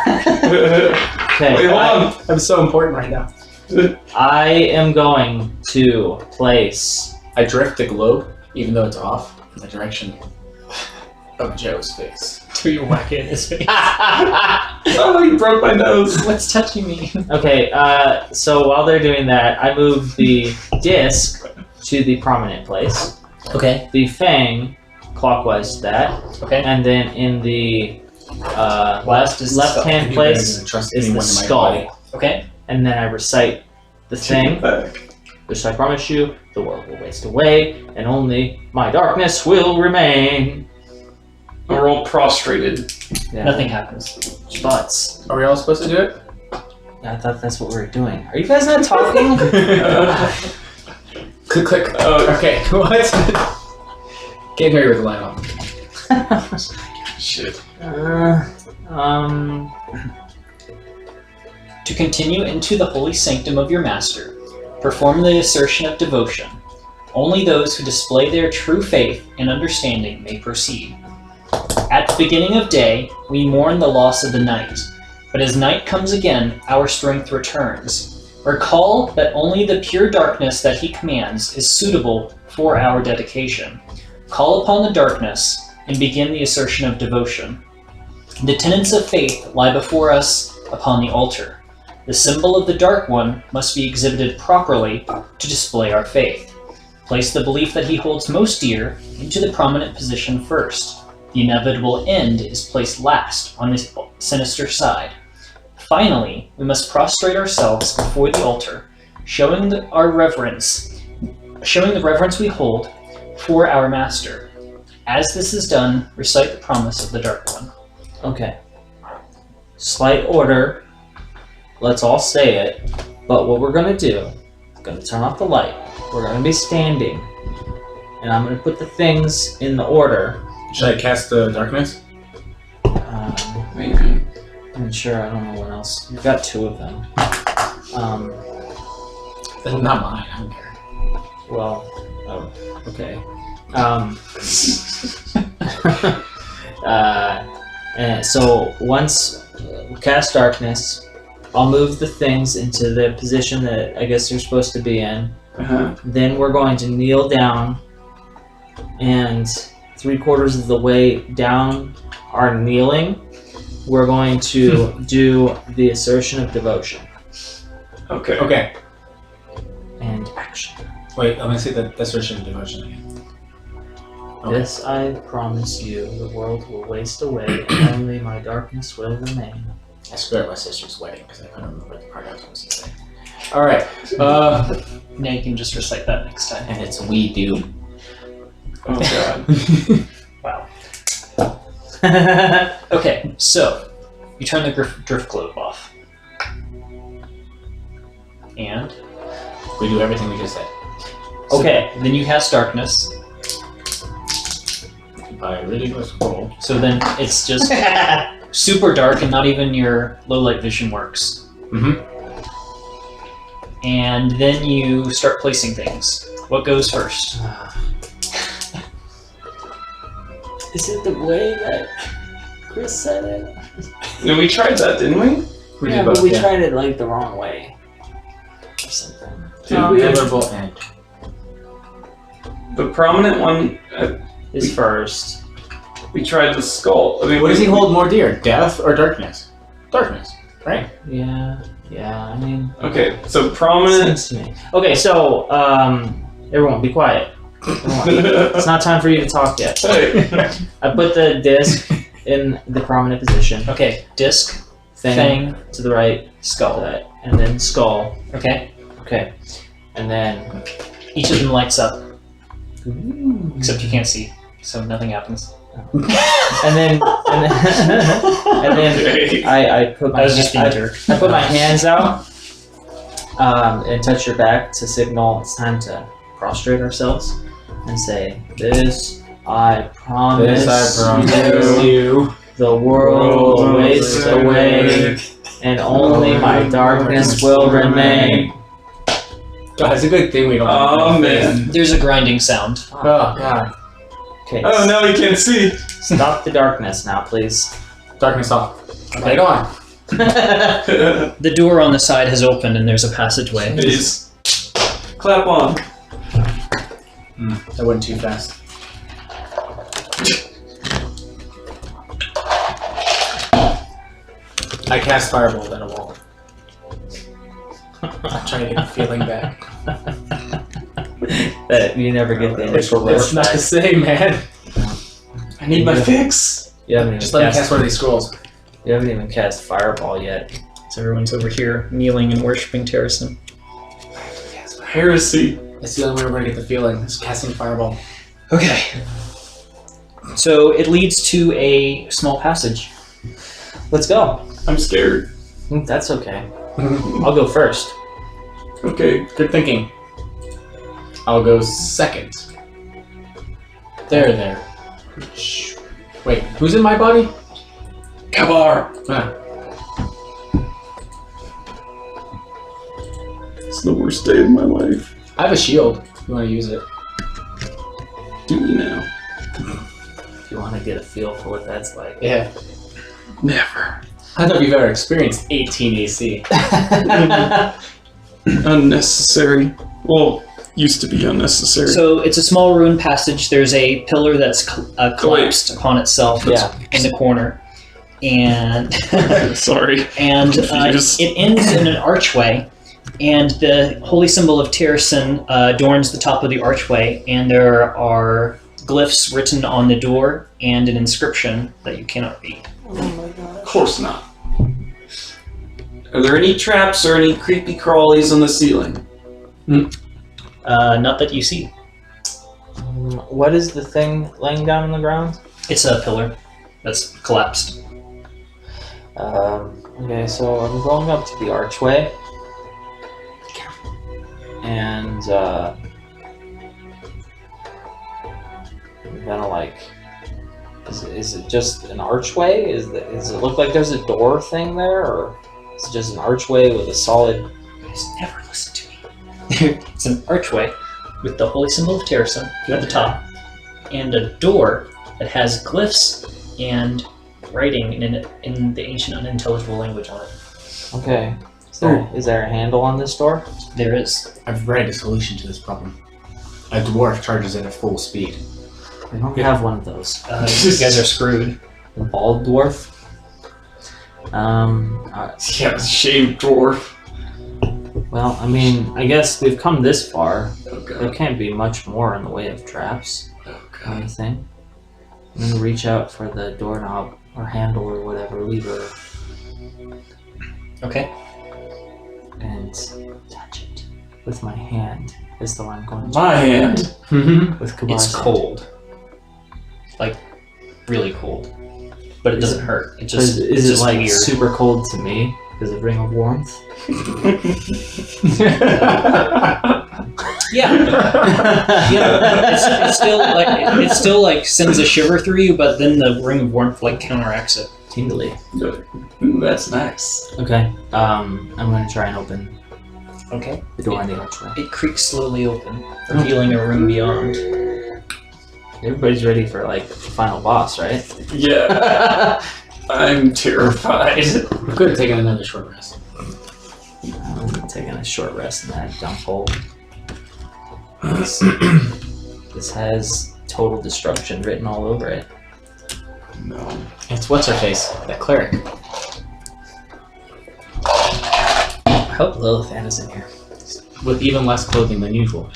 Okay. Wait, hold on. I'm so important right now. I am going to place I drift the globe. even though it's off in the direction of Joe's face. Do you whack it in his face? Oh, you broke my nose. What's touching me? Okay, so while they're doing that, I move the disc to the prominent place. Okay. The fang clockwise to that. Okay. And then in the Last is the left-hand skull. place Trust is the anyone in my skull. body. Okay. And then I recite the thing, Back. which I promise you, the world will waste away, and only my darkness will remain. We're all prostrated. Yeah. Nothing happens. Butts. Are we all supposed to do it? Yeah, I thought that's what we were doing. Are you guys not talking? Click, click. Okay, what? Can't hear you with the light on. Shit. To continue into the holy sanctum of your master, perform the assertion of devotion. Only those who display their true faith and understanding may proceed. At the beginning of day, we mourn the loss of the night, but as night comes again, our strength returns. Recall that only the pure darkness that he commands is suitable for our dedication. Call upon the darkness and begin the assertion of devotion. The tenets of faith lie before us upon the altar. The symbol of the Dark One must be exhibited properly to display our faith. Place the belief that he holds most dear into the prominent position first. The inevitable end is placed last on the sinister side. Finally, we must prostrate ourselves before the altar, showing the reverence we hold for our master. As this is done, recite the promise of the Dark One. Okay. Slight order. Let's all say it. But what we're going to do is going to turn off the light. We're going to be standing. And I'm going to put the things in the order. Should I cast the darkness? Maybe. I'm sure. I don't know what else. You've got two of them. That's not mine. I don't care. Well, oh, okay. And so once we cast darkness, I'll move the things into the position that I guess they're supposed to be in. Then we're going to kneel down, and 3/4 of the way down our kneeling, we're going to do the assertion of devotion Okay. Okay. and action. Wait, I'm gonna say the assertion of devotion again. Okay. This I promise you, the world will waste away, and only my darkness will remain. I screwed up my sister's wedding because I couldn't remember the part I was supposed to say. Alright. Now you can just recite that next time. And it's we do. Oh god. Wow. Okay, so you turn the drift globe off. And We do everything we just said. Okay. then you cast darkness. By a ridiculous roll. So then it's just super dark and not even your low light vision works. Mm-hmm. And then you start placing things. What goes first? Is it the way that Chris said it? No, we tried that, didn't we? We Yeah, did but both, we yeah. tried it like the wrong way. Or something. Did we? Memorable end. The prominent one, Is first. we tried the skull. I mean, What does he hold more dear? Death or darkness? Darkness, right? Yeah, I mean, Okay, so prominent. seems to me. Okay, so, everyone be quiet. It's not time for you to talk yet. Hey. I put the disc in the prominent position. Okay, disc, Fang fang, to the right, skull. and then skull. Okay, Okay. And then each of them lights up, except you can't see, so nothing happens. and then Okay. I put my I was just being a I jerk. put my hands out and touch your back to signal it's time to prostrate ourselves and say, "This I promise, This I promise you. the world will waste away, and only my darkness will remain." God, it's a good thing we don't. Oh man. There's a grinding sound. Oh God. Okay, Oh, now we can't see. stop the darkness now, please. Darkness off. Light on. The door on the side has opened and there's a passageway. Please. Clap on. That went too fast. I cast Fireball at a wall. I'm trying to get the feeling back. That you never get the initial rush It's not back. the same, man. I need my fix. You haven't even Just let me cast, cast one of these scrolls. You haven't even cast Fireball yet. So everyone's over here kneeling and worshiping Terracin. Heresy. It's the only way we're gonna get the feeling. Is casting Fireball. Okay. So it leads to a small passage. Let's go. I'm scared. That's okay. I'll go first. Okay. Good thinking. I'll go second. There. Wait, who's in my body? Kabar. Ah, It's the worst day of my life. I have a shield. If you want to use it? Do you now? If you want to get a feel for what that's like. Yeah. Never. I don't know if you've ever experienced 18 AC. Unnecessary. Well, used to be unnecessary. So it's a small ruined passage. There's a pillar that's collapsed upon itself Yeah. in the corner. And Sorry. and Confused. it ends in an archway, and the holy symbol of Terracin adorns the top of the archway, and there are glyphs written on the door and an inscription that you cannot read. Of course not. Are there any traps or any creepy crawlies on the ceiling? Not that you see. What is the thing laying down on the ground? It's a pillar that's collapsed. Okay, so I'm going up to the archway. And, I'm gonna like... Is it just an archway? Does it look like there's a door thing there? Or is it just an archway with a solid... You guys never listen to me. It's an archway with the holy symbol of Terracin at the top, and a door that has glyphs and writing in the ancient unintelligible language on it. Okay. Is there a handle on this door? There is. I've read a solution to this problem. A dwarf charges at a full speed. We don't have one of those. You guys are screwed. The bald dwarf? Yeah, shaved dwarf. Well, I mean, I guess we've come this far. Oh There god. can't be much more in the way of traps Oh or god. anything. I'm gonna reach out for the doorknob or handle or whatever, lever, Okay. and touch it with my hand. Is the one I'm going to My hand. with Kabar's It's hand. cold. Like, really cold. But it doesn't hurt. It Is, just is it's it just like weird. super cold to me? Does it bring a warmth? Yeah. Yeah. It's still like sends a shiver through you, but then the ring of warmth like counteracts it. Tingly. Ooh, that's nice. Okay. I'm gonna try and open Okay. the door on the archway. It creaks slowly open, revealing a room beyond. Everybody's ready for like the final boss, right? Yeah. I'm terrified. We could have taken another short rest. I'm taking a short rest in that dump hole. This has total destruction written all over it. No. It's what's her face? That cleric. I hope Lilithan is in here. With even less clothing than usual.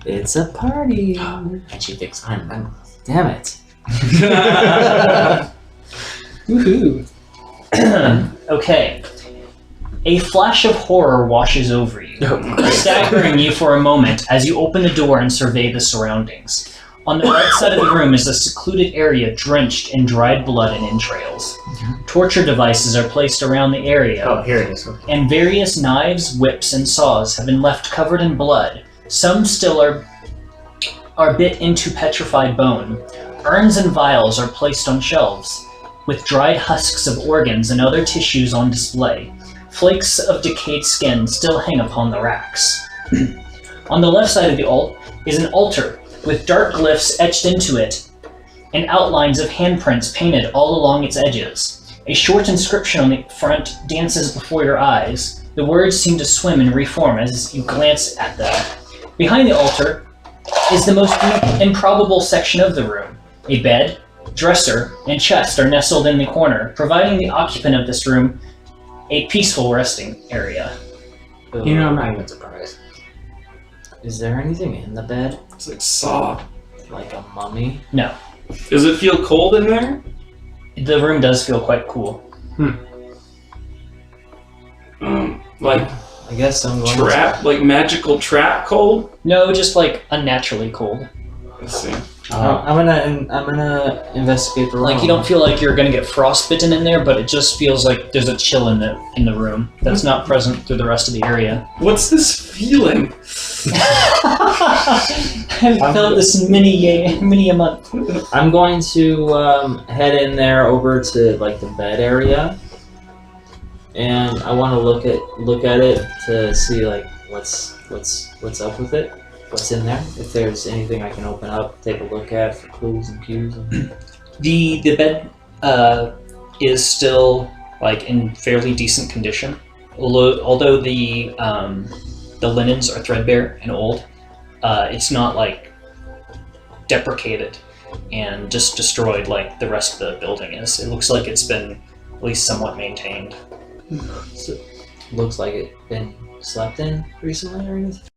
It's a party. And she thinks I'm Renly. Damn it. Woohoo! Okay. A flash of horror washes over you, staggering you for a moment as you open the door and survey the surroundings. On the right side of the room is a secluded area drenched in dried blood and entrails. Torture devices are placed around the area, Oh, here it is. Okay. and various knives, whips, and saws have been left covered in blood. Some still are bit into petrified bone. Urns and vials are placed on shelves, with dried husks of organs and other tissues on display. Flakes of decayed skin still hang upon the racks. On the left side of the alt is an altar, with dark glyphs etched into it, and outlines of handprints painted all along its edges. A short inscription on the front dances before your eyes. The words seem to swim and reform as you glance at them. Behind the altar is the most improbable section of the room. A bed, dresser, and chest are nestled in the corner, providing the occupant of this room a peaceful resting area. You know, I'm not even surprised. Is there anything in the bed? It's like Saw. Like a mummy? No, Does it feel cold in there? the room does feel quite cool. Like I guess I'm going trap, like magical trap cold? No, just like unnaturally cold. Let's see. I'm gonna investigate the room. Like you don't feel like you're gonna get frostbitten in there, but it just feels like there's a chill in the room that's not present through the rest of the area. What's this feeling? I've felt this many a month. I'm going to head in there over to like the bed area, and I want to look at it to see like what's up with it, what's in there. If there's anything I can open up, take a look at for clues and cues. The bed is still like in fairly decent condition, although the linens are threadbare and old. It's not like deprecated and just destroyed like the rest of the building is. It looks like it's been at least somewhat maintained. So, looks like it been slept in recently or anything.